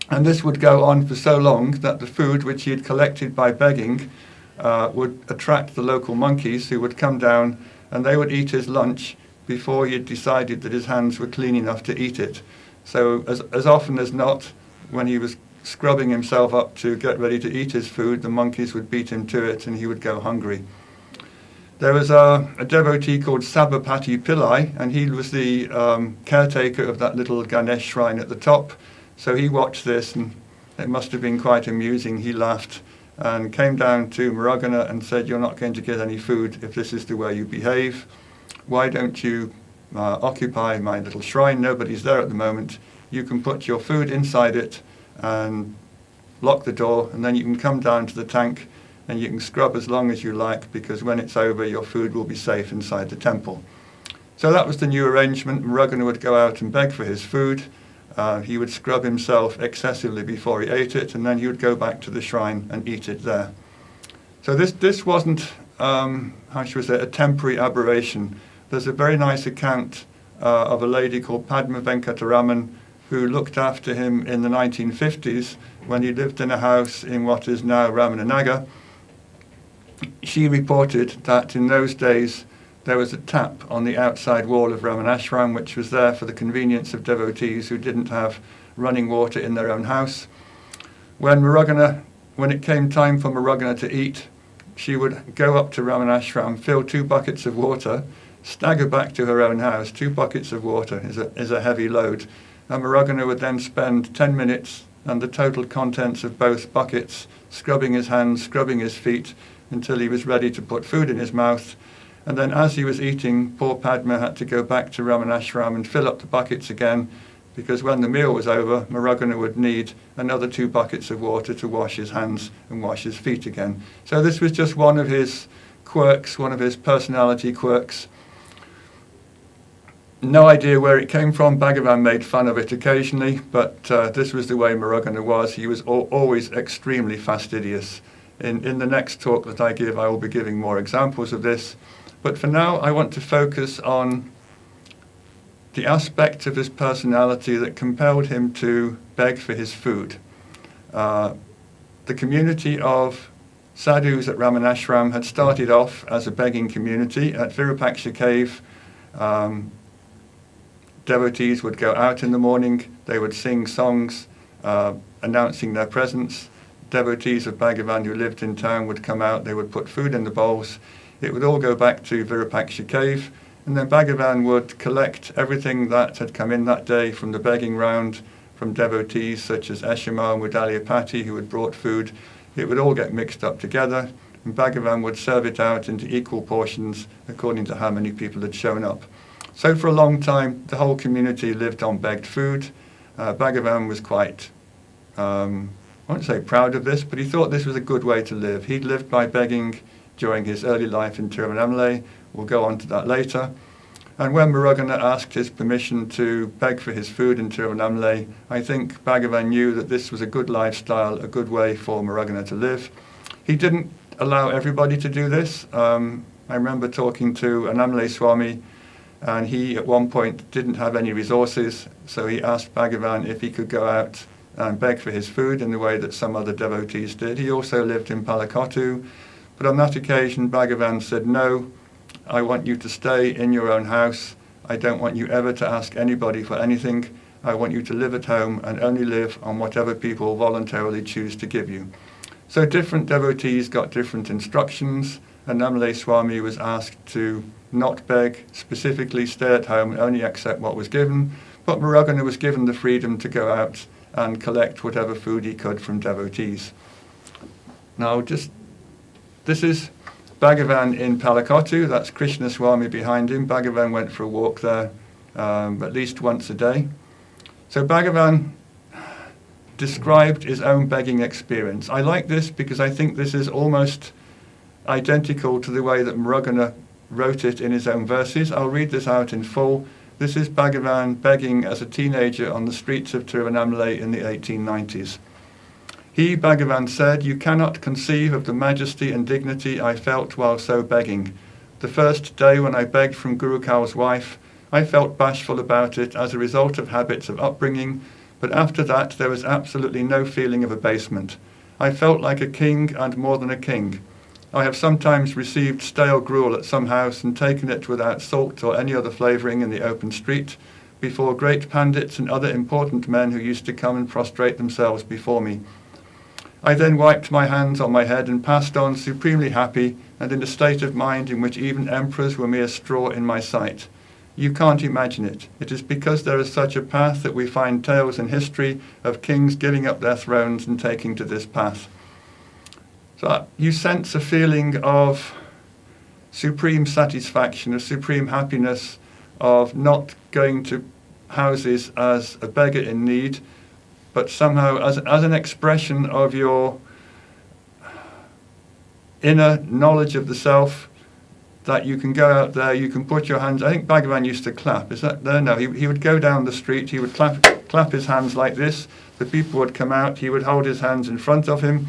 And this would go on for so long that the food which he had collected by begging would attract the local monkeys, who would come down and they would eat his lunch before he had decided that his hands were clean enough to eat it. So as often as not, when he was scrubbing himself up to get ready to eat his food, the monkeys would beat him to it and he would go hungry. There was a devotee called Sabapati Pillai, and he was the caretaker of that little Ganesh shrine at the top. So he watched this, and it must have been quite amusing. He laughed and came down to Muruganar and said, "You're not going to get any food if this is the way you behave. Why don't you occupy my little shrine? Nobody's there at the moment. You can put your food inside it and lock the door, and then you can come down to the tank and you can scrub as long as you like, because when it's over, your food will be safe inside the temple." So that was the new arrangement. Muruganar would go out and beg for his food. He would scrub himself excessively before he ate it, and then he would go back to the shrine and eat it there. So this wasn't, how should we say, a temporary aberration. There's a very nice account of a lady called Padma Venkataraman, who looked after him in the 1950s when he lived in a house in what is now Ramananagar. she reported that in those days there was a tap on the outside wall of Ramanashram, which was there for the convenience of devotees who didn't have running water in their own house. When it came time for Muruganar to eat, she would go up to Ramanashram, fill 2 buckets of water, stagger back to her own house. 2 buckets of water is a heavy load. And Muruganar would then spend 10 minutes and the total contents of both buckets, scrubbing his hands, scrubbing his feet, until he was ready to put food in his mouth. And then as he was eating, poor Padma had to go back to Ramanashram and fill up the buckets again, because when the meal was over, Muruganar would need another 2 buckets of water to wash his hands and wash his feet again. So this was just one of his quirks, one of his personality quirks. No idea where it came from. Bhagavan made fun of it occasionally, but this was the way Muruganar was. He was always extremely fastidious. In the next talk that I give, I will be giving more examples of this. But for now, I want to focus on the aspect of his personality that compelled him to beg for his food. The community of sadhus at Ramanashram had started off as a begging community. At Virupaksha cave, devotees would go out in the morning, they would sing songs announcing their presence. Devotees of Bhagavan who lived in town would come out, they would put food in the bowls. It would all go back to Virupaksha cave, and then Bhagavan would collect everything that had come in that day from the begging round, from devotees such as Eshama and Mudalyapati who had brought food. It would all get mixed up together, and Bhagavan would serve it out into equal portions according to how many people had shown up. So for a long time, the whole community lived on begged food. Bhagavan was quite, I won't say proud of this, but he thought this was a good way to live. He'd lived by begging during his early life in Tiruvannamalai. We'll go on to that later. And when Muruganar asked his permission to beg for his food in Tiruvannamalai, I think Bhagavan knew that this was a good lifestyle, a good way for Muruganar to live. He didn't allow everybody to do this. I remember talking to Annamalai Swami, and he at one point didn't have any resources, so he asked Bhagavan if he could go out and beg for his food in the way that some other devotees did. He also lived in Palakottu, but on that occasion Bhagavan said, "No, I want you to stay in your own house. I don't want you ever to ask anybody for anything. I want you to live at home and only live on whatever people voluntarily choose to give you." So different devotees got different instructions, and Annamalai Swami was asked to not beg, specifically stay at home and only accept what was given, but Muruganar was given the freedom to go out and collect whatever food he could from devotees. Now this is Bhagavan in Palakottu, that's Krishna Swami behind him. Bhagavan went for a walk there at least once a day. So Bhagavan described his own begging experience. I like this because I think this is almost identical to the way that Muruganar wrote it in his own verses. I'll read this out in full. This is Bhagavan begging as a teenager on the streets of Tiruvannamalai in the 1890s. He, Bhagavan, said, "You cannot conceive of the majesty and dignity I felt while so begging. The first day when I begged from Guru Kal's wife, I felt bashful about it as a result of habits of upbringing, but after that there was absolutely no feeling of abasement. I felt like a king and more than a king. I have sometimes received stale gruel at some house and taken it without salt or any other flavouring in the open street, before great pandits and other important men who used to come and prostrate themselves before me. I then wiped my hands on my head and passed on supremely happy and in a state of mind in which even emperors were mere straw in my sight. You can't imagine it. It is because there is such a path that we find tales in history of kings giving up their thrones and taking to this path." So you sense a feeling of supreme satisfaction, of supreme happiness, of not going to houses as a beggar in need, but somehow as an expression of your inner knowledge of the self, that you can go out there, you can put your hands. I think Bhagavan used to clap. Is that there? No, he would go down the street, he would clap his hands like this. The people would come out, he would hold his hands in front of him.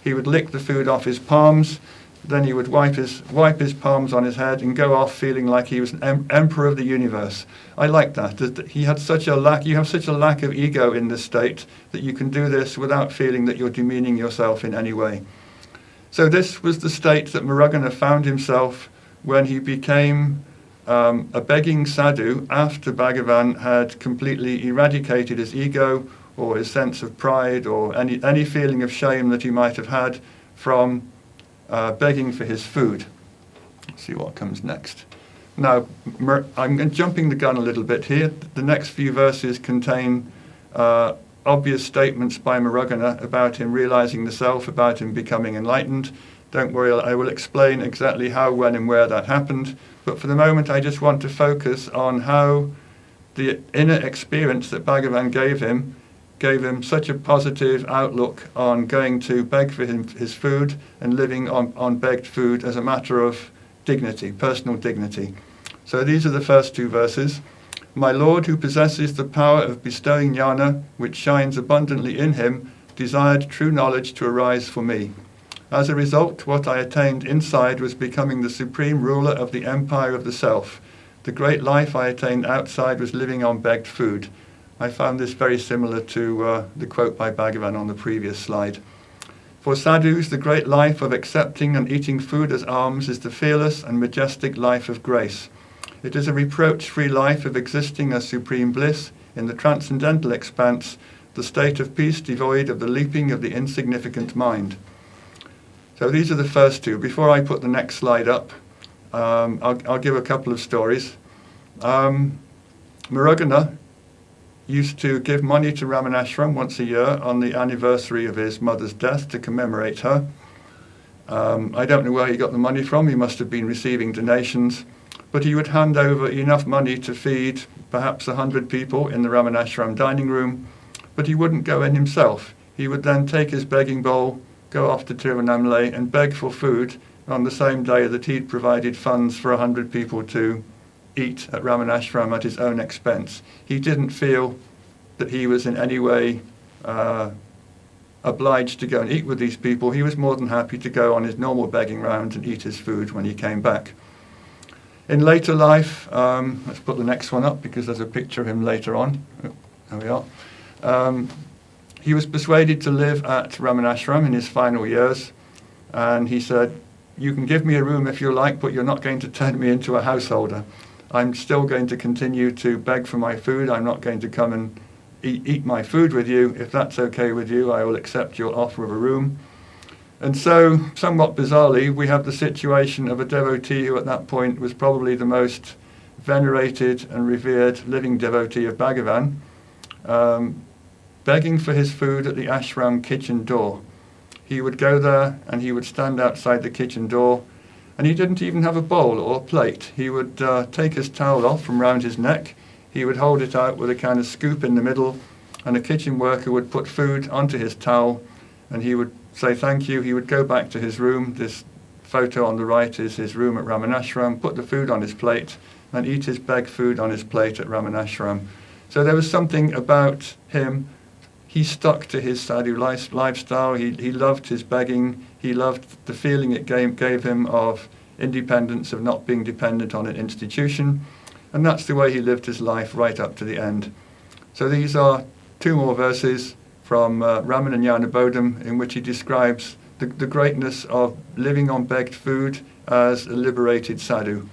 He would lick the food off his palms, then he would wipe his palms on his head and go off feeling like he was an emperor of the universe. I like that. He had such a lack. You have such a lack of ego in this state that you can do this without feeling that you're demeaning yourself in any way. So this was the state that Muruganar found himself when he became a begging sadhu after Bhagavan had completely eradicated his ego or his sense of pride or any feeling of shame that he might have had from begging for his food. Let's see what comes next. Now, I'm jumping the gun a little bit here. The next few verses contain obvious statements by Muruganar about him realizing the self, about him becoming enlightened. Don't worry, I will explain exactly how, when, and where that happened. But for the moment, I just want to focus on how the inner experience that Bhagavan gave him such a positive outlook on going to beg for his food and living on begged food as a matter of dignity, personal dignity. So these are the first two verses. My Lord, who possesses the power of bestowing jnana, which shines abundantly in him, desired true knowledge to arise for me. As a result, what I attained inside was becoming the supreme ruler of the empire of the self. The great life I attained outside was living on begged food. I found this very similar to the quote by Bhagavan on the previous slide. For sadhus, the great life of accepting and eating food as alms is the fearless and majestic life of grace. It is a reproach-free life of existing as supreme bliss in the transcendental expanse, the state of peace devoid of the leaping of the insignificant mind. So these are the first two. Before I put the next slide up, I'll give a couple of stories. Muruganar used to give money to Ramanashram once a year on the anniversary of his mother's death to commemorate her. I don't know where he got the money from. He must have been receiving donations. But he would hand over enough money to feed perhaps 100 people in the Ramanashram dining room, but he wouldn't go in himself. He would then take his begging bowl, go off to Tiruvannamalai and beg for food on the same day that he'd provided funds for 100 people to eat at Ramanashram at his own expense. He didn't feel that he was in any way obliged to go and eat with these people. He was more than happy to go on his normal begging round and eat his food when he came back. In later life, let's put the next one up because there's a picture of him later on. Oh, there we are. He was persuaded to live at Ramanashram in his final years, and he said, you can give me a room if you like, but you're not going to turn me into a householder. I'm still going to continue to beg for my food. I'm not going to come and eat my food with you. If that's okay with you, I will accept your offer of a room. And so, somewhat bizarrely, we have the situation of a devotee who at that point was probably the most venerated and revered living devotee of Bhagavan, begging for his food at the ashram kitchen door. He would go there and he would stand outside the kitchen door, and he didn't even have a bowl or a plate. He would take his towel off from round his neck, he would hold it out with a kind of scoop in the middle, and a kitchen worker would put food onto his towel, and he would say thank you. He would go back to his room. This photo on the right is his room at Ramanashram, put the food on his plate, and eat his begged food on his plate at Ramanashram. So there was something about him. He stuck to his sadhu lifestyle. He loved his begging. He loved the feeling it gave him of independence, of not being dependent on an institution. And that's the way he lived his life right up to the end. So these are two more verses from Ramananjali Bodham, in which he describes the greatness of living on begged food as a liberated sadhu.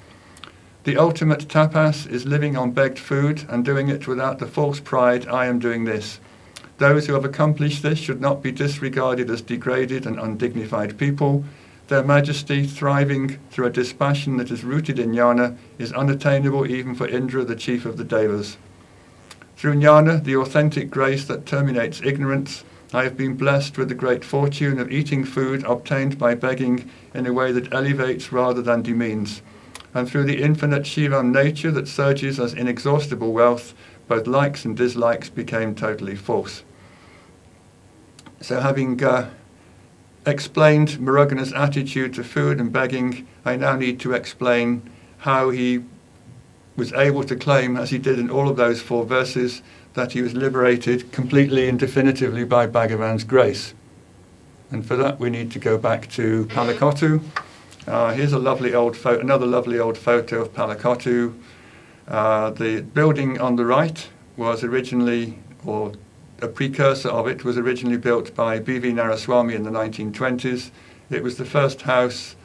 The ultimate tapas is living on begged food and doing it without the false pride, I am doing this. Those who have accomplished this should not be disregarded as degraded and undignified people. Their majesty, thriving through a dispassion that is rooted in jnana, is unattainable even for Indra, the chief of the devas. Through jnana, the authentic grace that terminates ignorance, I have been blessed with the great fortune of eating food obtained by begging in a way that elevates rather than demeans. And through the infinite Shivam nature that surges as inexhaustible wealth, both likes and dislikes became totally false. So having explained Muruganar's attitude to food and begging, I now need to explain how he was able to claim, as he did in all of those 4 verses, that he was liberated completely and definitively by Bhagavan's grace. And for that we need to go back to Palakottu. Here's a lovely old another lovely old photo of Palakottu. The building on the right was originally, or a precursor of it, was originally built by B.V. Naraswamy in the 1920s. It was the first house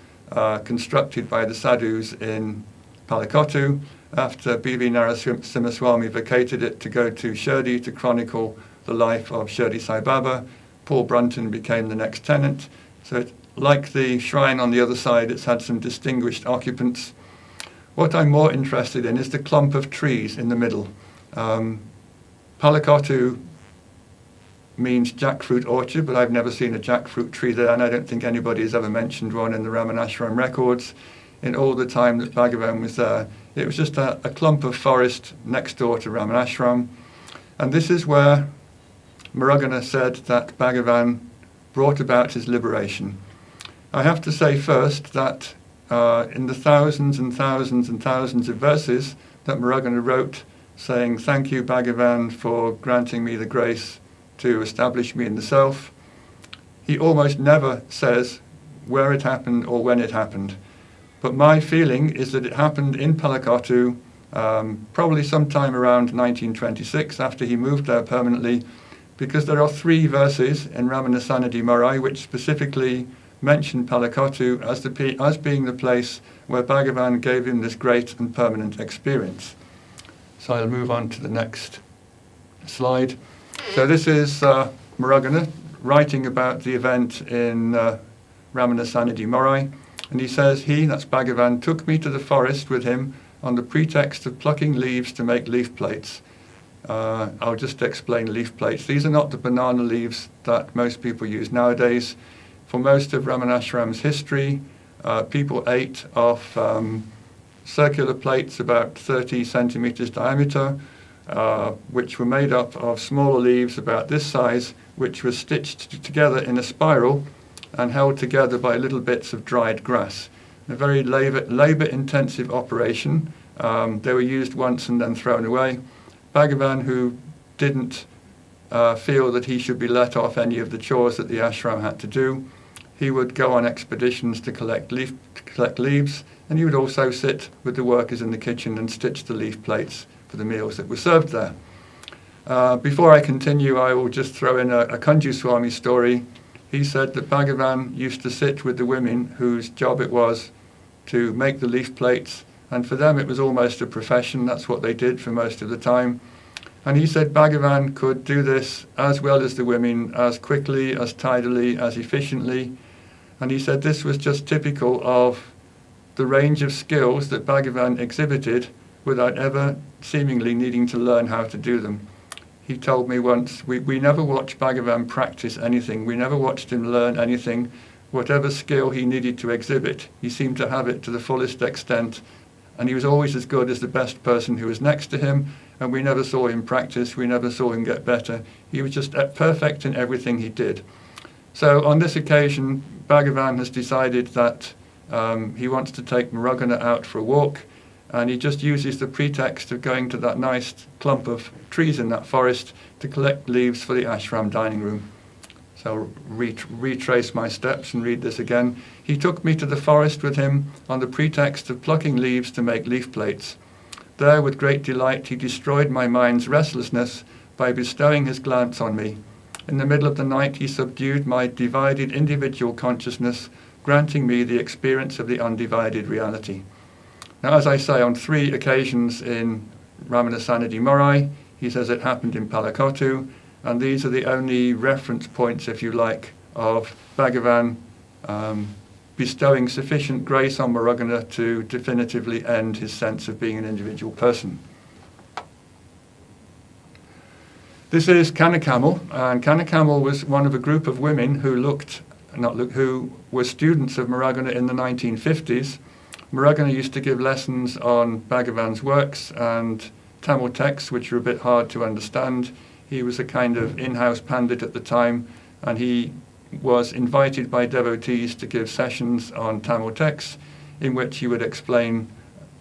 constructed by the sadhus in Palakottu after B.V. Narasimhaswamy vacated it to go to Shirdi to chronicle the life of Shirdi Sai Baba. Paul Brunton became the next tenant. So like the shrine on the other side, it's had some distinguished occupants. What I'm more interested in is the clump of trees in the middle. Palakottu means jackfruit orchard, but I've never seen a jackfruit tree there, and I don't think anybody has ever mentioned one in the Ramanashram records. In all the time that Bhagavan was there, it was just a clump of forest next door to Ramanashram. And this is where Muruganar said that Bhagavan brought about his liberation. I have to say first that in the thousands and thousands and thousands of verses that Muruganar wrote saying, "Thank you, Bhagavan, for granting me the grace to establish me in the self," he almost never says where it happened or when it happened. But my feeling is that it happened in Palakottu, probably sometime around 1926 after he moved there permanently, because there are 3 verses in Ramana Sanadi Marai which specifically mention Palakottu as being the place where Bhagavan gave him this great and permanent experience. So I'll move on to the next slide. So this is Muruganar writing about the event in Ramana Sanadi Marai. And he says, that's Bhagavan, took me to the forest with him on the pretext of plucking leaves to make leaf plates. I'll just explain leaf plates. These are not the banana leaves that most people use nowadays. For most of Ramanashram's history, people ate off circular plates about 30 centimeters diameter, which were made up of smaller leaves about this size, which were stitched together in a spiral and held together by little bits of dried grass. A very labor-intensive operation. They were used once and then thrown away. Bhagavan, who didn't feel that he should be let off any of the chores that the ashram had to do, he would go on expeditions to collect leaves, and he would also sit with the workers in the kitchen and stitch the leaf plates for the meals that were served there. Before I continue, I will just throw in a Kanju Swami story. He said that Bhagavan used to sit with the women whose job it was to make the leaf plates, and for them it was almost a profession. That's what they did for most of the time. And he said Bhagavan could do this as well as the women, as quickly, as tidily, as efficiently. And he said this was just typical of the range of skills that Bhagavan exhibited without ever seemingly needing to learn how to do them. He told me once, we never watched Bhagavan practice anything. We never watched him learn anything. Whatever skill he needed to exhibit, he seemed to have it to the fullest extent. And he was always as good as the best person who was next to him. And we never saw him practice. We never saw him get better. He was just perfect in everything he did. So on this occasion, Bhagavan has decided that he wants to take Muruganar out for a walk. And he just uses the pretext of going to that nice clump of trees in that forest to collect leaves for the ashram dining room. So I'll retrace my steps and read this again. He took me to the forest with him on the pretext of plucking leaves to make leaf plates. There, with great delight, he destroyed my mind's restlessness by bestowing his glance on me. In the middle of the night, he subdued my divided individual consciousness, granting me the experience of the undivided reality. Now, as I say, on 3 occasions in Ramana Sanadi Marai, he says it happened in Palakottu, and these are the only reference points, if you like, of Bhagavan bestowing sufficient grace on Muruganar to definitively end his sense of being an individual person. This is Kanakamal, and Kanakamal was one of a group of women who were students of Muruganar in the 1950s. Muruganar used to give lessons on Bhagavan's works and Tamil texts, which were a bit hard to understand. He was a kind of in-house pandit at the time, and he was invited by devotees to give sessions on Tamil texts in which he would explain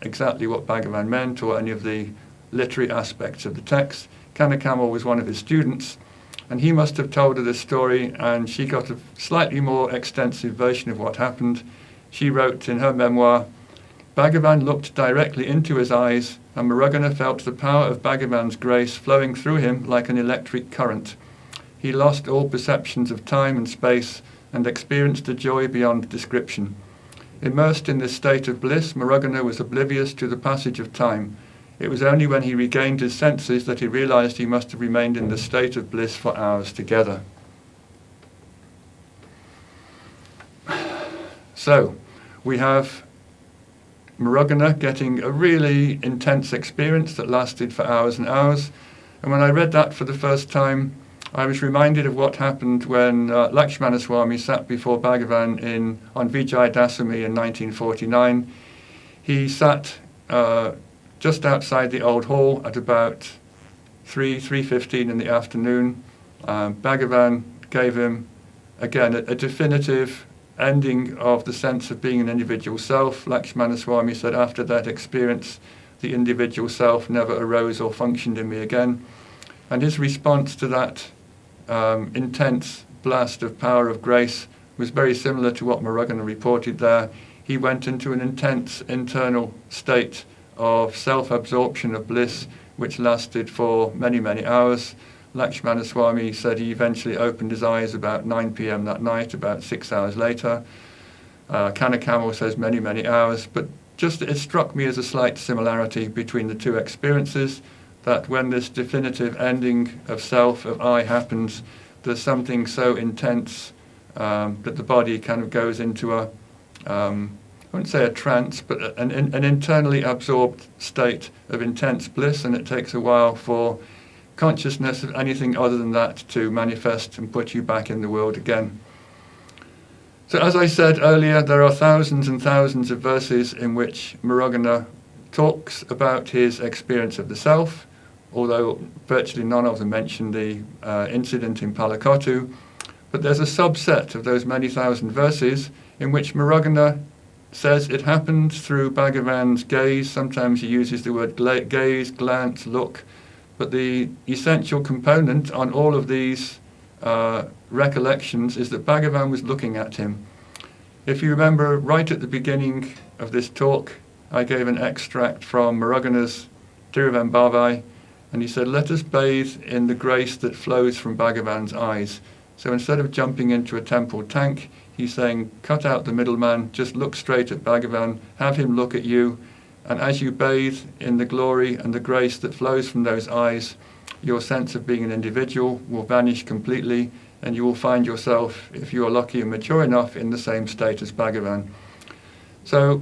exactly what Bhagavan meant or any of the literary aspects of the text. Kanakamal was one of his students, and he must have told her this story, and she got a slightly more extensive version of what happened. She wrote in her memoir, Bhagavan looked directly into his eyes, and Muruganar felt the power of Bhagavan's grace flowing through him like an electric current. He lost all perceptions of time and space and experienced a joy beyond description. Immersed in this state of bliss, Muruganar was oblivious to the passage of time. It was only when he regained his senses that he realized he must have remained in the state of bliss for hours together. So, we have Muruganar getting a really intense experience that lasted for hours and hours. And when I read that for the first time, I was reminded of what happened when Lakshmana Swami sat before Bhagavan on Vijay Dasami in 1949. He sat just outside the old hall at about 3:15 in the afternoon. Bhagavan gave him, again, a definitive ending of the sense of being an individual self. Lakshmana Swami said, after that experience, the individual self never arose or functioned in me again. And his response to that intense blast of power of grace was very similar to what Muruganar reported there. He went into an intense internal state of self-absorption of bliss, which lasted for many, many hours. Lakshmana Swami said he eventually opened his eyes about 9 p.m. that night, about 6 hours later. Kanakamal says many, many hours, but just it struck me as a slight similarity between the two experiences, that when this definitive ending of self, of I, happens, there's something so intense that the body kind of goes into a, I wouldn't say a trance, but an internally absorbed state of intense bliss, and it takes a while for consciousness of anything other than that to manifest and put you back in the world again. So as I said earlier, there are thousands and thousands of verses in which Muruganar talks about his experience of the self, although virtually none of them mention the incident in Palakottu. But there's a subset of those many thousand verses in which Muruganar says it happened through Bhagavan's gaze. Sometimes he uses the word gaze, glance, look. But the essential component on all of these recollections is that Bhagavan was looking at him. If you remember, right at the beginning of this talk, I gave an extract from Muruganar's Tiruven Badai, and he said, let us bathe in the grace that flows from Bhagavan's eyes. So instead of jumping into a temple tank, he's saying, cut out the middleman, just look straight at Bhagavan, have him look at you, and as you bathe in the glory and the grace that flows from those eyes, your sense of being an individual will vanish completely, and you will find yourself, if you are lucky and mature enough, in the same state as Bhagavan. So,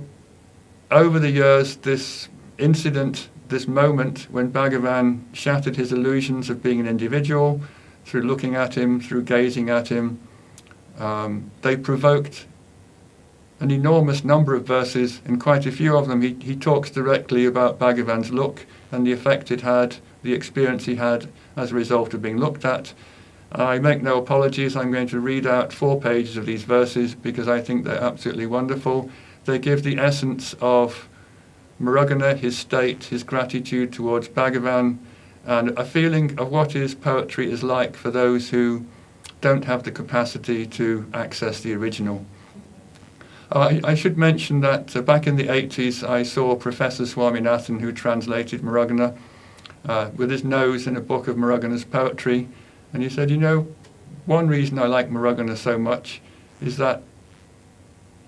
over the years, this incident, this moment when Bhagavan shattered his illusions of being an individual, through looking at him, through gazing at him, they provoked an enormous number of verses. In quite a few of them, he talks directly about Bhagavan's look and the effect it had, the experience he had as a result of being looked at. I make no apologies. I'm going to read out 4 pages of these verses because I think they're absolutely wonderful. They give the essence of Muruganar, his state, his gratitude towards Bhagavan, and a feeling of what his poetry is like for those who don't have the capacity to access the original. I should mention that back in the 80s, I saw Professor Swaminathan, who translated Muruganar, with his nose in a book of Muruganar's poetry. And he said, one reason I like Muruganar so much is that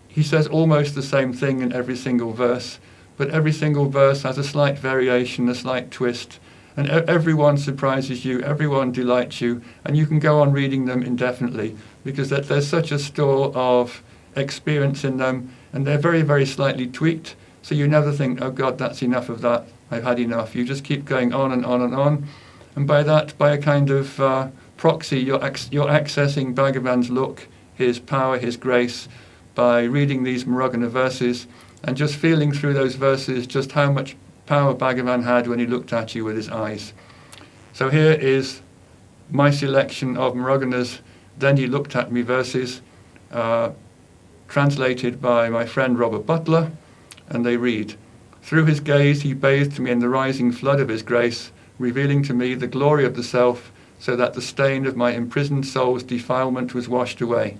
he says almost the same thing in every single verse, but every single verse has a slight variation, a slight twist, and everyone surprises you, everyone delights you, and you can go on reading them indefinitely because there's such a store of experience in them, and they're very, very slightly tweaked, so you never think, oh God, that's enough of that, I've had enough. You just keep going on and on and on, and by a kind of proxy, you're accessing Bhagavan's look, his power, his grace, by reading these Muruganar verses, and just feeling through those verses just how much power Bhagavan had when he looked at you with his eyes. So here is my selection of Muruganar's Then He Looked At Me verses, translated by my friend Robert Butler, and they read, through his gaze he bathed me in the rising flood of his grace, revealing to me the glory of the self, so that the stain of my imprisoned soul's defilement was washed away.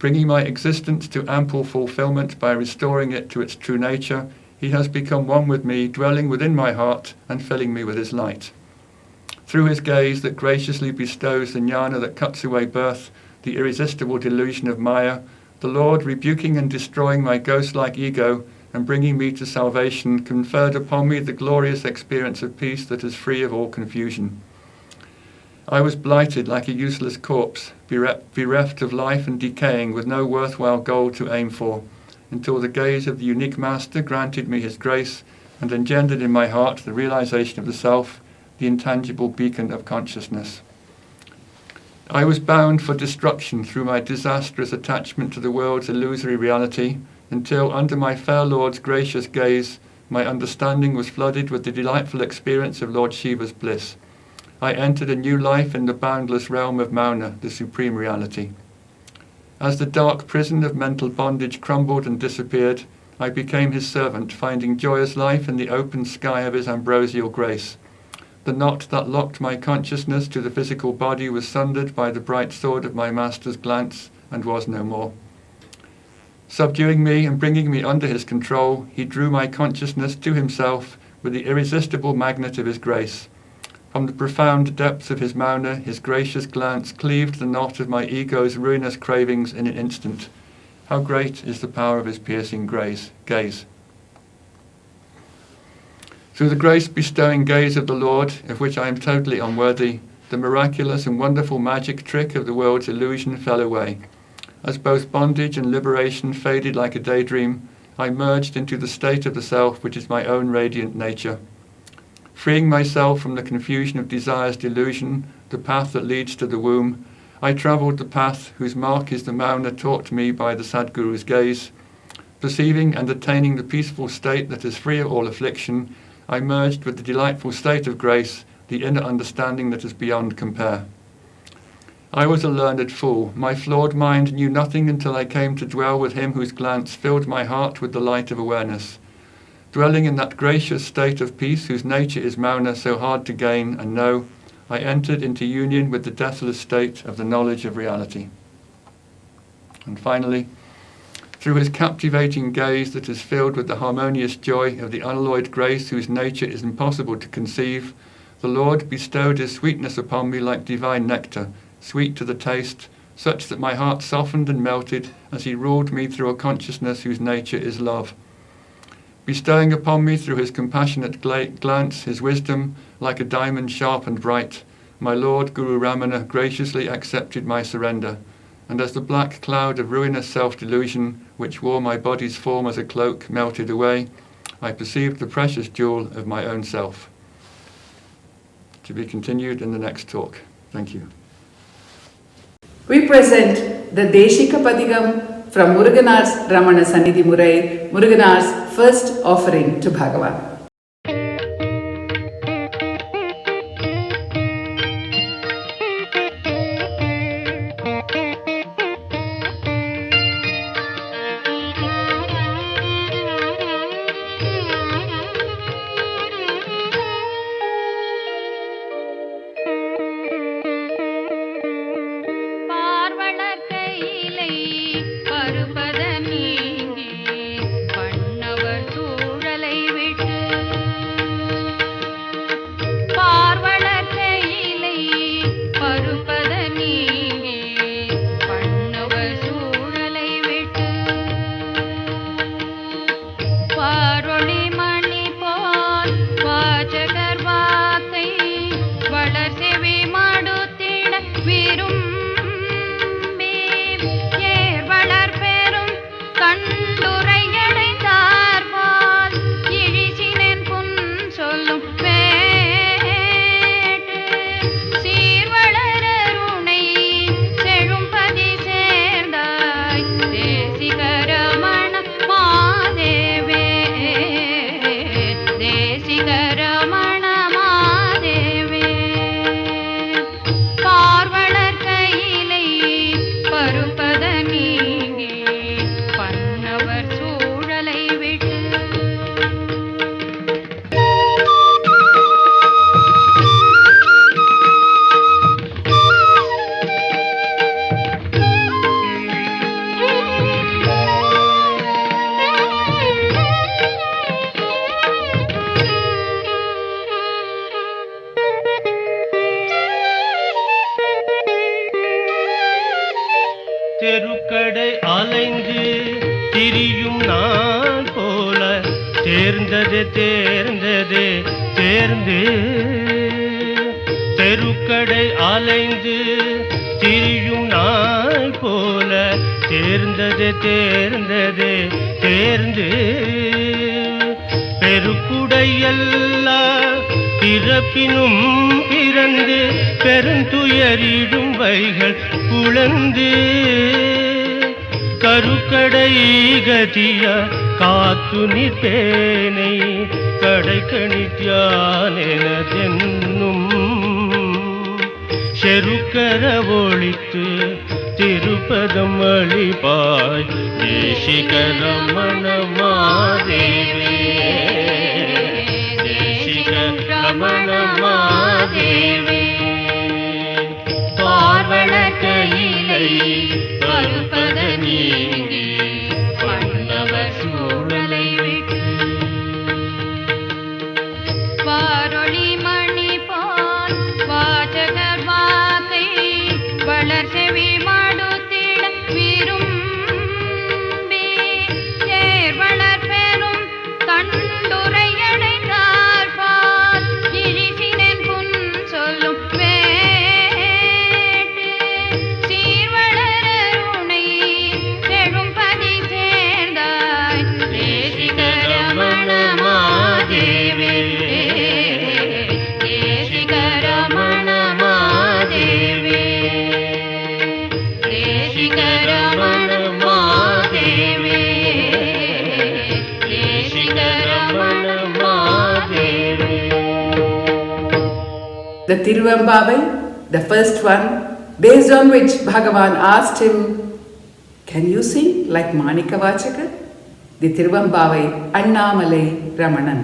Bringing my existence to ample fulfillment by restoring it to its true nature, he has become one with me, dwelling within my heart and filling me with his light. Through his gaze that graciously bestows the jnana that cuts away birth, the irresistible delusion of Maya, the Lord, rebuking and destroying my ghost-like ego and bringing me to salvation, conferred upon me the glorious experience of peace that is free of all confusion. I was blighted like a useless corpse, bereft of life and decaying, with no worthwhile goal to aim for, until the gaze of the unique Master granted me his grace and engendered in my heart the realization of the self, the intangible beacon of consciousness. I was bound for destruction through my disastrous attachment to the world's illusory reality, until, under my fair Lord's gracious gaze, my understanding was flooded with the delightful experience of Lord Shiva's bliss. I entered a new life in the boundless realm of Mauna, the supreme reality. As the dark prison of mental bondage crumbled and disappeared, I became his servant, finding joyous life in the open sky of his ambrosial grace. The knot that locked my consciousness to the physical body was sundered by the bright sword of my Master's glance and was no more. Subduing me and bringing me under his control, he drew my consciousness to himself with the irresistible magnet of his grace. From the profound depths of his Mauna, his gracious glance cleaved the knot of my ego's ruinous cravings in an instant. How great is the power of his piercing gaze. Through the grace-bestowing gaze of the Lord, of which I am totally unworthy, the miraculous and wonderful magic trick of the world's illusion fell away. As both bondage and liberation faded like a daydream, I merged into the state of the self which is my own radiant nature. Freeing myself from the confusion of desire's delusion, the path that leads to the womb, I travelled the path whose mark is the Mauna taught me by the Sadguru's gaze. Perceiving and attaining the peaceful state that is free of all affliction, I merged with the delightful state of grace, the inner understanding that is beyond compare. I was a learned fool. My flawed mind knew nothing until I came to dwell with him whose glance filled my heart with the light of awareness. Dwelling in that gracious state of peace whose nature is Mauna, so hard to gain and know, I entered into union with the deathless state of the knowledge of reality. And finally, through his captivating gaze that is filled with the harmonious joy of the unalloyed grace whose nature is impossible to conceive, the Lord bestowed his sweetness upon me like divine nectar, sweet to the taste, such that my heart softened and melted as he ruled me through a consciousness whose nature is love. Bestowing upon me through his compassionate glance his wisdom like a diamond sharp and bright, my Lord Guru Ramana graciously accepted my surrender, and as the black cloud of ruinous self-delusion which wore my body's form as a cloak melted away, I perceived the precious jewel of my own self. To be continued in the next talk. Thank you. We present the Deshika Padigam from Muruganar's Ramana Sannidhi Murai, Muruganar's first offering to Bhagavan. பருபத நீங்கி பண்ணவர் சூழலை விட்டு தெருக்கடை அலைந்து திரியும் நான் போல தேர்ந்தது தேர்ந்தது தேர்ந்து தெருக்கடை அலைந்து திரியும் நான் போல தேர்ந்தது தேர்ந்தது தேர்ந்து பெருக்குடையெல்லாம் பிறப்பினும் பிறந்து பெருந்துயரிடும் வைகள் புலந்து கருக்கடை கதியா காத்து நிற்பேனை கடைக்கணித்யானெனதென்னும் செருக்கர ஒழித்து திருப்பதம் அளிப்பாய் தேசிக ரமண மாதேவே தேசிக ரமண மாதேவே பார்வண கையிலை பருப்பத நீங்கி பண்ணவ சூழலை விட்டு வாரொளி மணி போல் வாசகர் வாக்கை வளர்ச்செவி மடுத்திட விரும்பி சேர்வளர் பெரும் கண்டுரையடைந்தார் பால் இழிசினன் புன் சொல்லும் வேட்டு சீர்வளருணை செழும்பதி சேர்ந்தாய் தேசிக ரமண மாதேவே தேசிக ரமண மாதேவே தேசிக ரமண மாதேவே தேசிக Ramana மாதேவே. The Tiruven Badai, the first one, based on which Bhagavan asked him, "Can you sing like Manika Vachaka?" The Tiruven Badai, Annamalai Ramanan.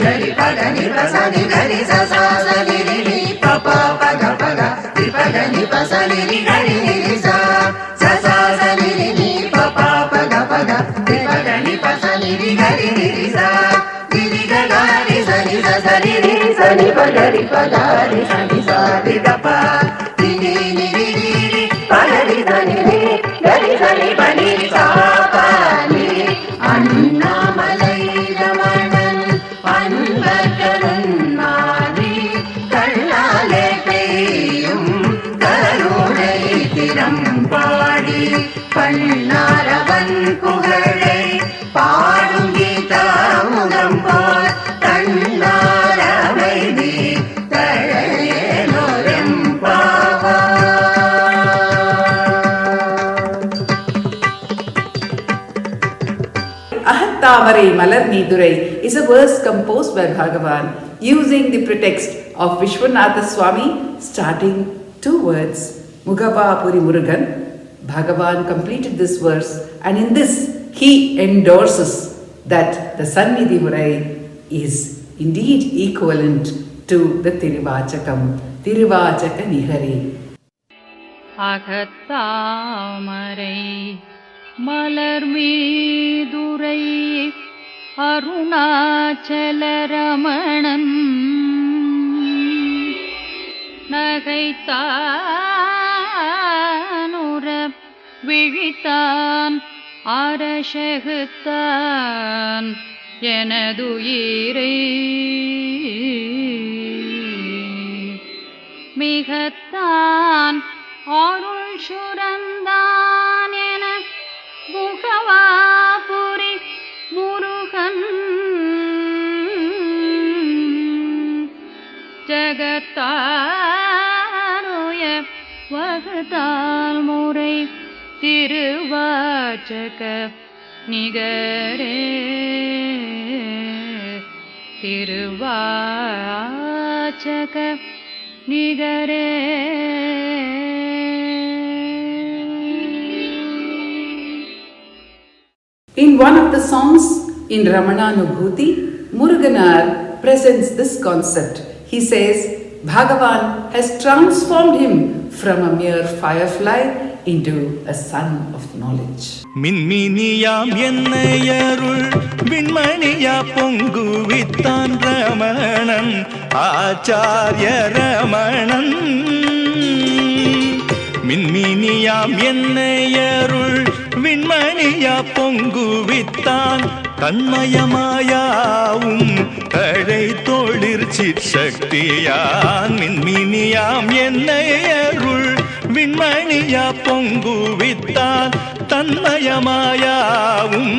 Gari pa ga ni pa sa ni gari sa sa sa ni ni ni pa pa pa ga pa ga ni pa pagari pagari sani sari dapa ni ni ni ni ni pagari sani ni gari sani pani sa pa ni Annamalai Ramanan Anvakarannadi Kallale peyyum karunai thiram paadi Pannaravan pugalai paadum geethamudam pol Kannaramaidi Tazhayeloram pava. Ahattavarai Malar Needurai is a verse composed by Bhagavan using the pretext of Vishwanatha Swami, starting 2 words, Mugavapuri Murugan. Bhagavan completed this verse, and in this he endorses that the Sannidhi Murai is indeed equivalent to the Tiruvachakam, Tiruvachaka Nihari. அகத்தாமரை மலர் மீதுரை அருணாச்சல ரமணன் நகைத்தானுற விழித்தான் அரசகுத்தான் எனதுயிரை மிகத்தான் அருள் சுரந்தான் என முகவாபுரி முருகன் ஜகத்தாருய வகுத்தால் முறை திருவாச்சக நிகரே திருவாச்சக நிகரே. In one of the songs in Ramananubhuti, Muruganar presents this concept. He says, Bhagavan has transformed him from a mere firefly into a son of knowledge. மின்மினியாம் என்னையருள் விண்மணியா பொங்குவித்தான் Ramanan ஆச்சாரிய ரமணன். மின்மினியாம் என்னையருள் விண்மணியா பொங்குவித்தான் கண்மயமாயாவும் தழை தொழிற் சிற்சக்தியான். மின்மினியாம் என்னையருள் விண்மணியா பொங்குவித்தான் தன்மயமாயாவும்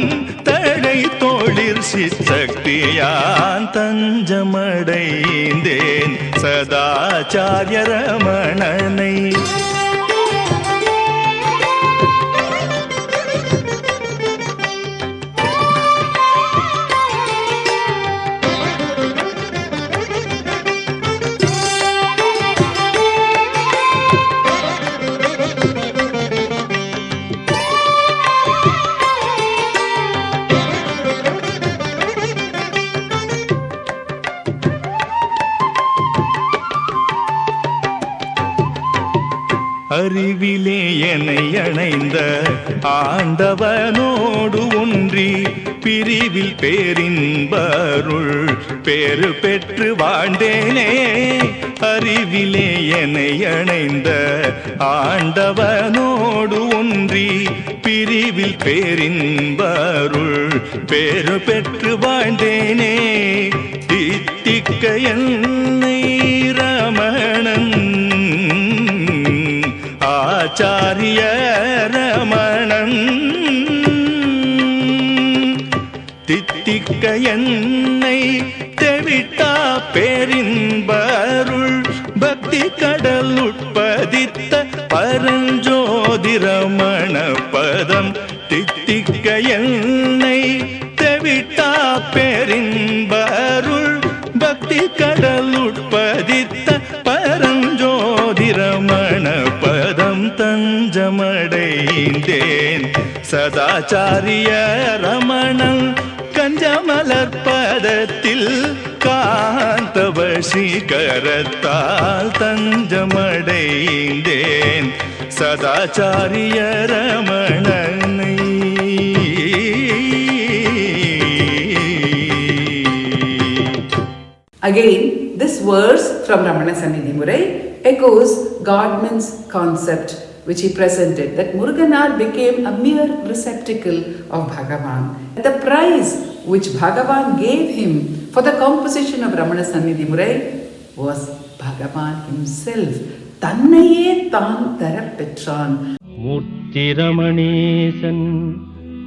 தழை தொழிற் சிற்சக்தியான். தஞ்சமடைந்தேன் சதாச்சாரிய ரமணனை. அறிவிலே என்னை அணைந்த ஆண்டவனோடு ஒன்றி பிரிவில் பேரின்பருள் பேறு பெற்று வாழ்ந்தேனே. அறிவிலே என்னை அணைந்த ஆண்டவனோடு ஒன்றி பிரிவில் பேரின்பருள் பேறு பெற்று வாழ்ந்தேனே. தித்திக்க என்னை ரமணன் ஆச்சாரிய ரமணன். தித்திக்க என்னை தெவிட்டா பேரின்பருள் பக்தி கடல் உட்பதித்த பரஞ்சோதி ரமண பதம். தித்திக்க என்னை தெவிட்டா பேரின்பருள் பக்தி கடல் உட்பதித்த பரஞ்சோதி ரமண பதம். தஞ்சமடைந்தேன் சதாச்சாரிய ரமணன் கஞ்சமலர் பதத்தில் காந்தவசீகரத்தால். தஞ்சமடைந்தேன் சதாச்சாரிய ரமணனை. Again, this verse from Ramana Sannidhi Murai echoes Godman's concept which he presented, that Muruganar became a mere receptacle of Bhagavan. The prize which Bhagavan gave him for the composition of Ramana Sannidhi Murai was Bhagavan himself. Tannaye thaan tharapetran. முத்திரமணேசன்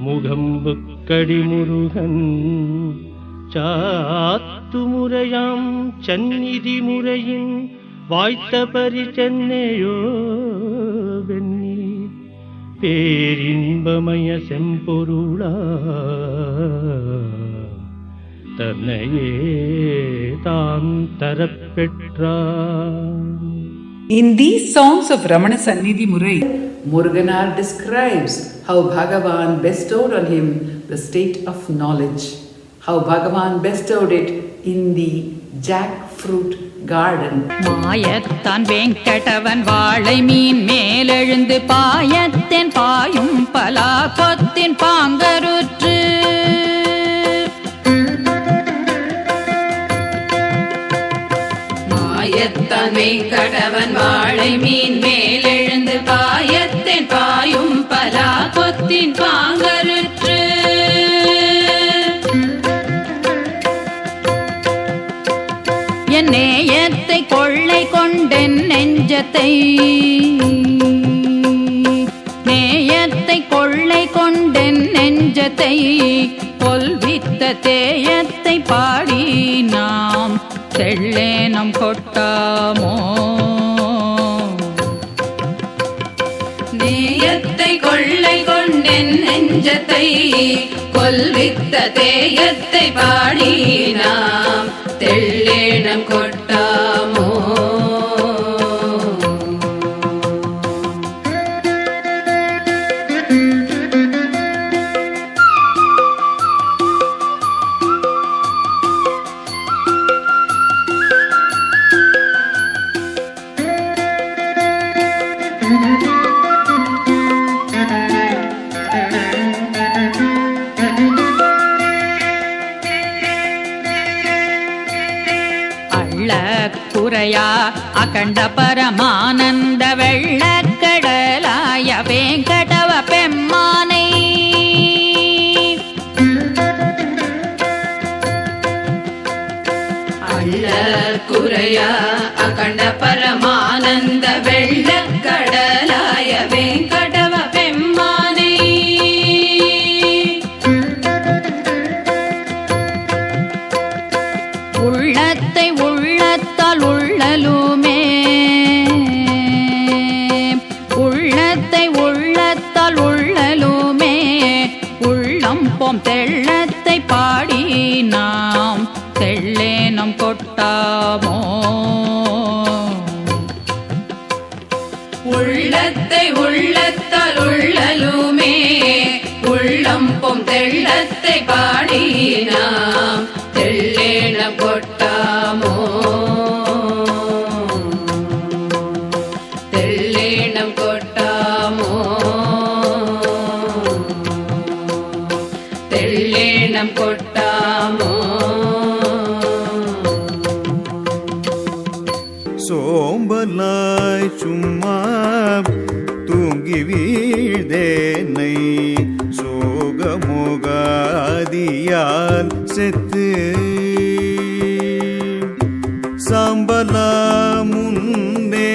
முகம்புக்கடி Murugan சாத்து முறையாம் சந்நிதி முறையின் வாய்த்த பரிச்சென்னையோ வெண்ணி பேரின்பமய செம்பொருளா தன்னையே தான் தரப்பெற்றான். In these songs of Ramana Sannidhi Murai, Muruganar describes how Bhagavan bestowed on him the state of knowledge, how Bhagavan bestowed it in the jackfruit garden. மாயத்தான் வெங்கடவன் வாழை மீன் மேலெழுந்து பாயத்தின் பாயும் பலா கொத்தின் பாங்கருற்று மாயத்தான் வெங்கடவன் வாழை மீன் மேலெழுந்து பாயத்தின் பாயும் பலா கொத்தின் பாங்கருற்று என் நேயத்தை கொள்ளை கொண்டென் நெஞ்சத்தை நேயத்தை கொள்ளை கொண்டென் நெஞ்சத்தை கொல்வித்த தேயத்தை பாடி நாம் தெள்ளேனம் கொட்டாமோ நேயத்தை கொள்ளை கொண்டென் நெஞ்சத்தை கொல்வித்த தேயத்தை பாடி நாம் தெள்ளேனம் கொட்டாமோ. குறையா அகண்ட பரமானந்த வெள்ளக்கடலாய வேங்கடவ பெம்மானை அள்ள குறையா அகண்ட பரமானந்த வெள்ளக்கடலாய வேங்கடவ பெம்மானை உள்ளத்தை உள்ளத்தால் உள்ளலுமே உள்ளத்தை உள்ளத்தால் உள்ளலுமே உள்ளம் போம் தெள்ளத்தை பாடி நாம் தெள்ளேனம் கொட்டாமோ உள்ளத்தை உள்ளத்தால் உள்ளலுமே உள்ளம் போம் தெள்ளத்தை பாடி நாம் தெள்ளேனம் கொட்டாமோ தெள்ளேனம் கொட்டாமோ தெள்ளேனம் கொட்டாமோ. சோம்பலாய் சும்மா தூங்கி வீழ்தேனை சோகமோகாதியால் செத்து சாம்பலா முன்னே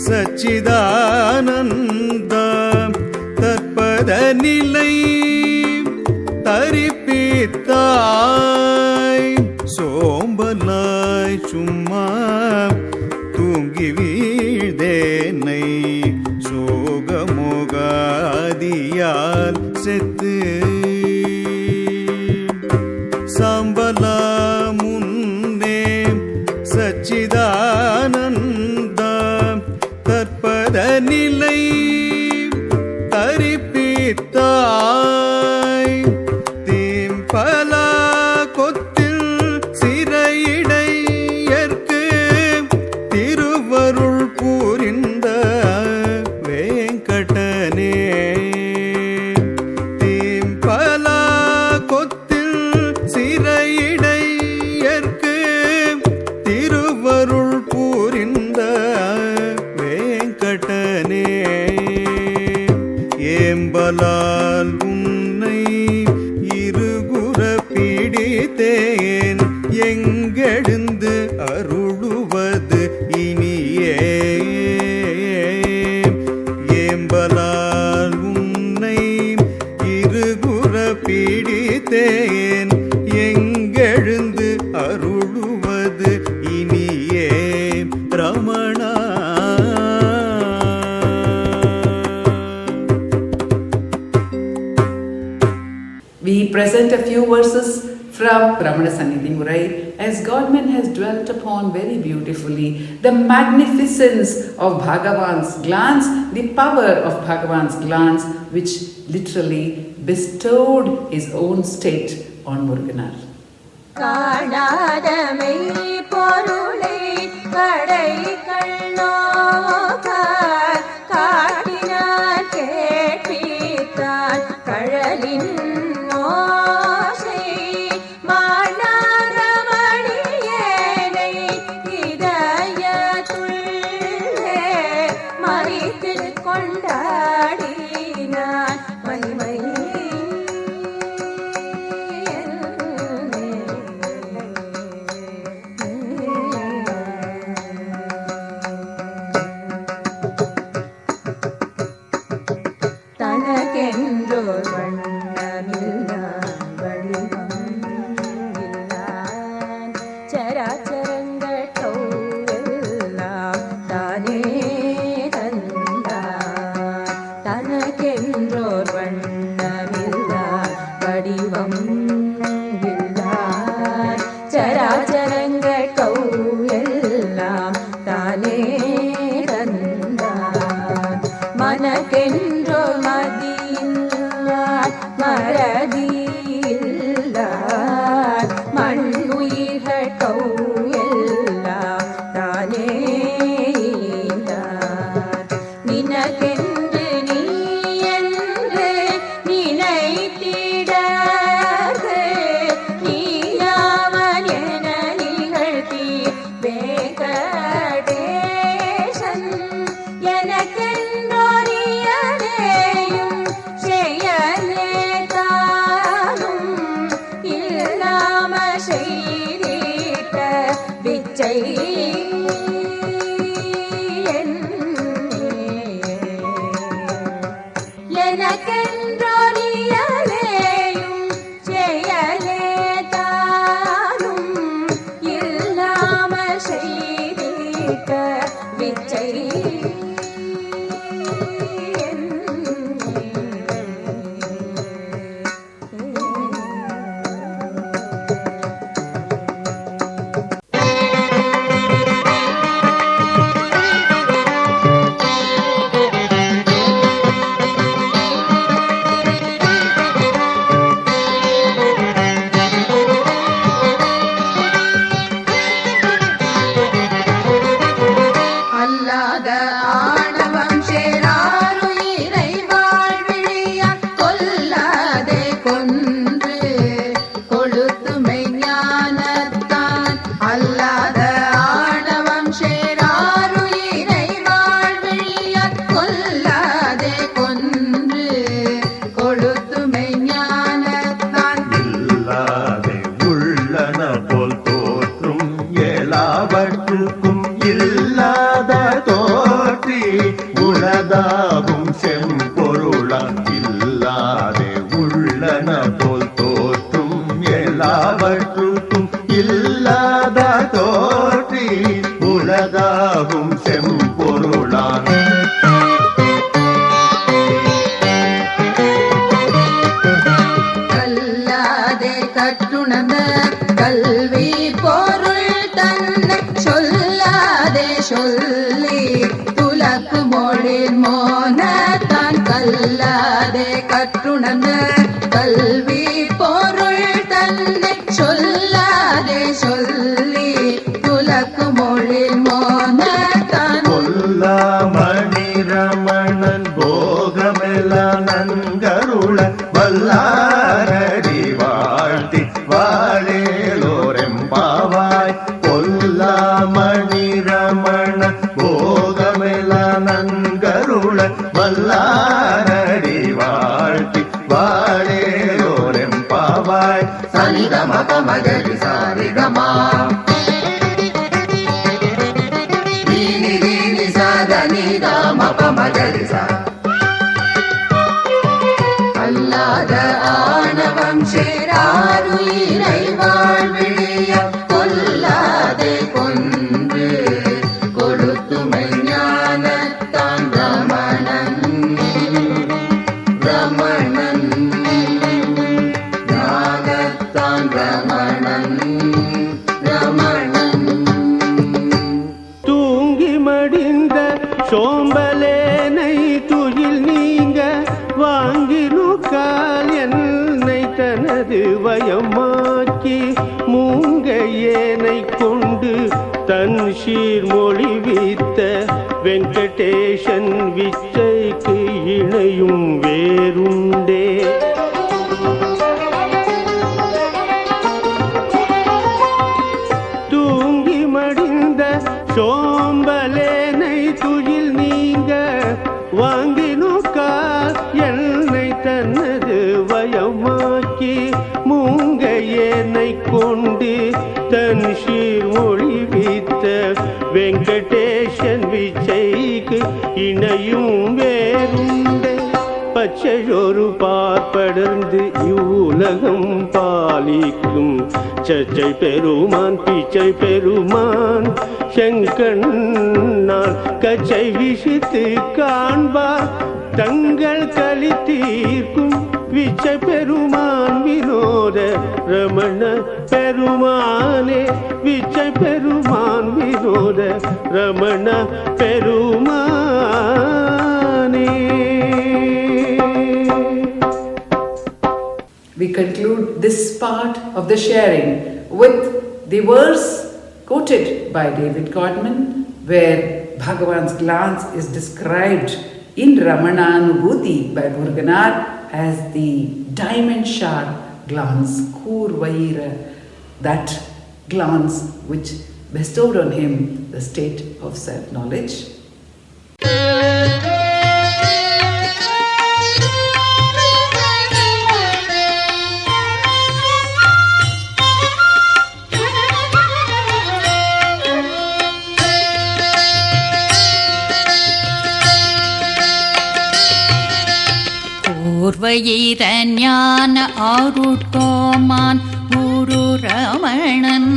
சச்சிதானந்த தற்பத நிலை தரிப்பித்தாய் சோம்பலாய் சும்மா தூங்கி வீழ்தேனை சோகமோகாதியால் செத்து சாம்பலா முன்னே சச்சிதானந்த தற்பத நிலை தரிப்பித்தாய் தீம்பலா கொத்தில் சிறையிடையர்க்கு திருவருள் புரிந்த வேங்கடனே தீம்பலா கொத்தில் சிறையிடையர்க்கு Ramana. We present a few verses from Ramana Sannidhi Murai as Godman has dwelt upon very beautifully the magnificence of Bhagavan's glance, the power of Bhagavan's glance, which literally bestowed his own state on Muruganar. காணாதமை பொருளை கடை கண்ணோக்கார் காட்டினார் கேட்பித்தார் கழலின் ஓசை மானாரமணியேனை இதயத்துள்ளே மறித்துக் கொண்டாடினார் மணிமை தனக்கென்றோர் வண்ணமில்லான் வடிவம் இல்லான் சராச்சரங்கள் எல்லாம் தானே தந்தான் தனக்கென்றோர் வண்ணமில்லான் வடிவம் இல்லான் சராச்சரங்கள் எல்லாம் தானே தந்தான் மனக்கென்றோர் மதியில்லார் மறதியில்லார் மண்ணுயிர்கள் எல்லாம் தானே ஈந்தார் நினக்கென்று நீ என்று நினைத்திடாது நீயாவன் என நிகழ்த்தி வேகடேசன் எனக்கென்றோரியலேயும் செயலே தானும் இல்லாம செய்திட்ட பிச்சை எனக்கென்றோரியலேயும் செயலே தானும் இல்லாம செய்திட்ட பிச்சை அல்லாத ஆணவம் சேராருயிரை வாழ்விழிய கொல்லாதே கொன்று கொளுத்துமை ஞானத்தான் அல்லாத ஆணவம் சேராருயிரை வாழ்விழிய கொல்லாதே கொன்று கொளுத்துமை ஞானத்தான் இல்லாதே உள்ளன போல் தோற்றும் எல்லாவற்றுக்கும் இல்லாத தோற்றி உலதாகும் செம்பொருளாம் இல்லாதே உள்ளன போல் தோற்றும் எல்லாவற்றுக்கும் இல்லாத தோற்றி உலதாகும் செம்பொருளாம் கல்லாதே கற்றுணர்ந்த கல்வி பொருள் தன்னை சொல்லாதே சொல்லி துலக்கு மொழில் மோனத்தான் கல்லாதே கற்றுணர்ந்த கல்வி பொருள் தன்னை சொல்லாதே சொல்லி துலக்கு மொழில் மோனத்தான் கொல்லாமணி ரமணன் போகமெல்லாம் நன்கருள வல்லாரடி வாழ்த்தி வாழேலோரெம்பாவாய் கொல்லாமணி ரமண போகமெல்லாம் நன்கருள வல்லாரடி வாழ்த்தி வாழேலோரெம்பாவாய் சனிதம பமகரி சாரிகமா நீனி நீனி சதனிதம பமகரி சா அல்லாத ஆணவம் சேராருயிரை வாழ்விழிய கொல்லாதே கொன்று கொடு ஒளிவித்த வெங்கடேசன் விச்சைக்கு இணையும் வேறுண்டே. தூங்கி மடிந்த சோம்பலேனை துயில் நீங்க வாங்கினுக்கால் என்னை தன்னது வயமாக்கி மூங்கையனை கொண்டு தன் சீர் ஒளிவித்த வெங்கடேசன் விச்சைக்கு இணையும் வேறுண்டே. பச்சையொரு பார்ப்படர்ந்து இவ்வுலகம் பாலிக்கும் சச்சை பெருமான் பிச்சை பெருமான் செங்கண்ணால் கச்சை விசித்து காண்பார் தங்கள் களி தீர்க்கும் விச்சை பெருமான் வினோத ரமண பெருமானே. விச்சை பெருமான் வினோத ரமண பெருமானே. We conclude this part of the sharing with the verse quoted by David Godman, where Bhagavan's glance is described in Ramananubhuti by Muruganar as the diamond-sharp glance, Kurvaira, that glance which bestowed on him the state of self-knowledge. பூர்வயிர ஞான ஆருட்கோமான் குரு ரமணன்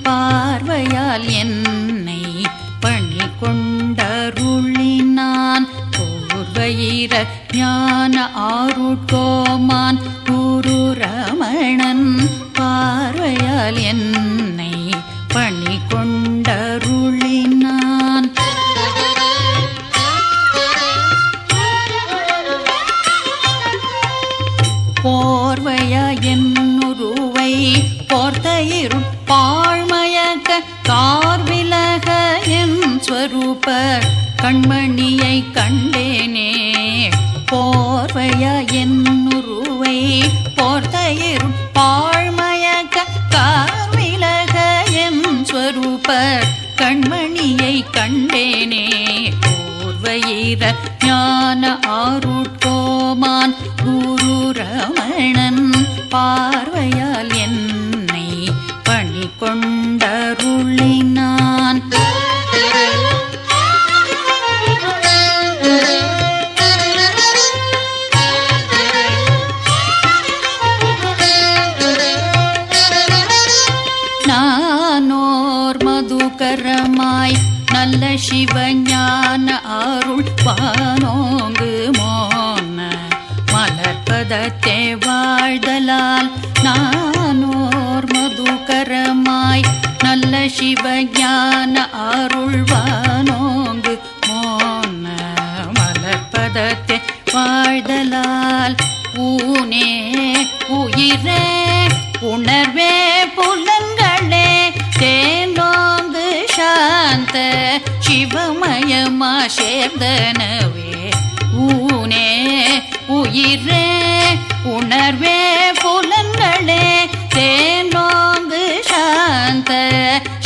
பார்வையால் என்னை பணி கொண்டருளினான். பூர்வயிர ஞான ஆருட்கோமான் குரு ரமணன் பார்வையால் என்னை பணி கொண்டருளினான். போர்வையா என்னுருவை போர்த்தையிரும் பாழ்மயக்க கார்விலக என் ஸ்வரூப கண்மணியை கண்டேனே. போர்வையா என்னுருவை போர்த்தையிரும் பாழ்மயக்க கார்விலக என் ஸ்வரூப கண்மணியை கண்டேனே. போர்வையிர ஞான ஆருட்கோமான் குரு ரமணன் பார்வையால் என்னை பணி கொண்டருளினான். நானோர் மதுகரமாய் நல்ல சிவஞான அருள் வானோங்கு மோன மலர்பதத்தே வாழ்தலால். நானோர் மதுகரமாய் நல்ல சிவஞான அருள் வானோங்கு மோன மலர்பதத்தே வாழ்தலால். ஊனே உயிரே உணர்வே புலன்களே தேனோங்கு சாந்த சிவமயமா சேர்ந்தனவே. ஊனே உயிரே உணர்வே புலன்களே தேனோங்கு சாந்த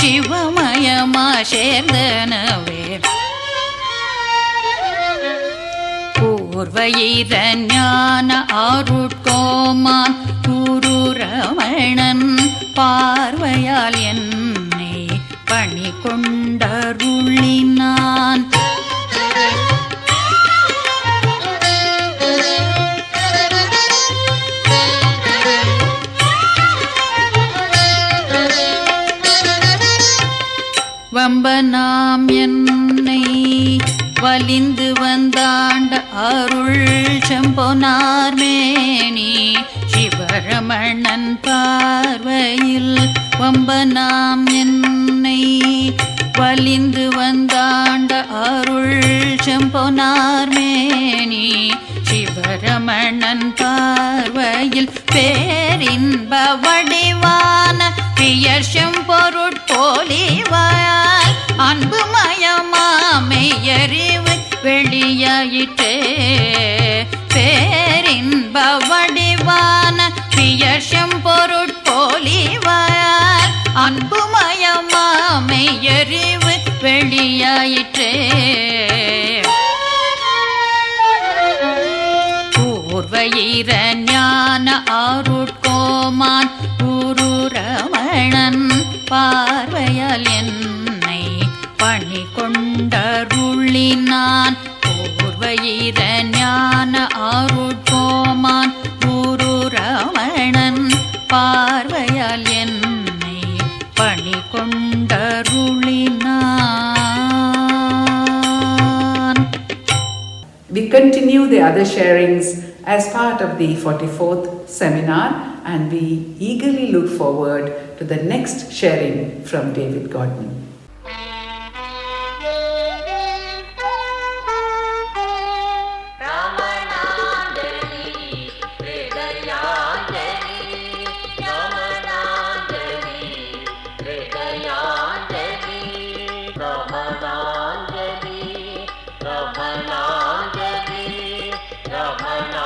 சிவமயமா சேர்ந்தனவே. பூர்வயிர ஞான ஆருட்கோமான் குரு ரமணன் பார்வையால் என்னை பணி கொண்டருளினான். வம்பனாம் என்னை வலிந்து வந்தாண்ட அருள் செம்பொனார் மேனி சிவரமணன் பார்வையில். வம்பனாம் என்னை வலிந்து வந்தாண்ட அருள் செம்பொனார் மேனி சிவரமணன் பார்வையில். பேரின்ப வடிவான பியர் செம்பொருட்போலிவாய் அன்புமய மெய்யறிவு வெளியாயிற்றே. பேரின்ப வடிவான பியர்ஷம் பொருட்போலிவார் அன்புமயமா மெய்யறிவு வெளியாயிற்றே. பூர்வயிர ஞான அருட்கோமான் குரு ரமணன் பார்வையால் என்னை பணி கொண்டருளினான். பூர்வயிர ஞான அருட்கோமான் குரு ரமணன் பார்வையால் என்னை பணி கொண்டருளினான். We continue the other sharings as part of the 44th seminar, and we eagerly look forward to the next sharing from David Godman. Ramananjali, Ramananjali, Ramananjali.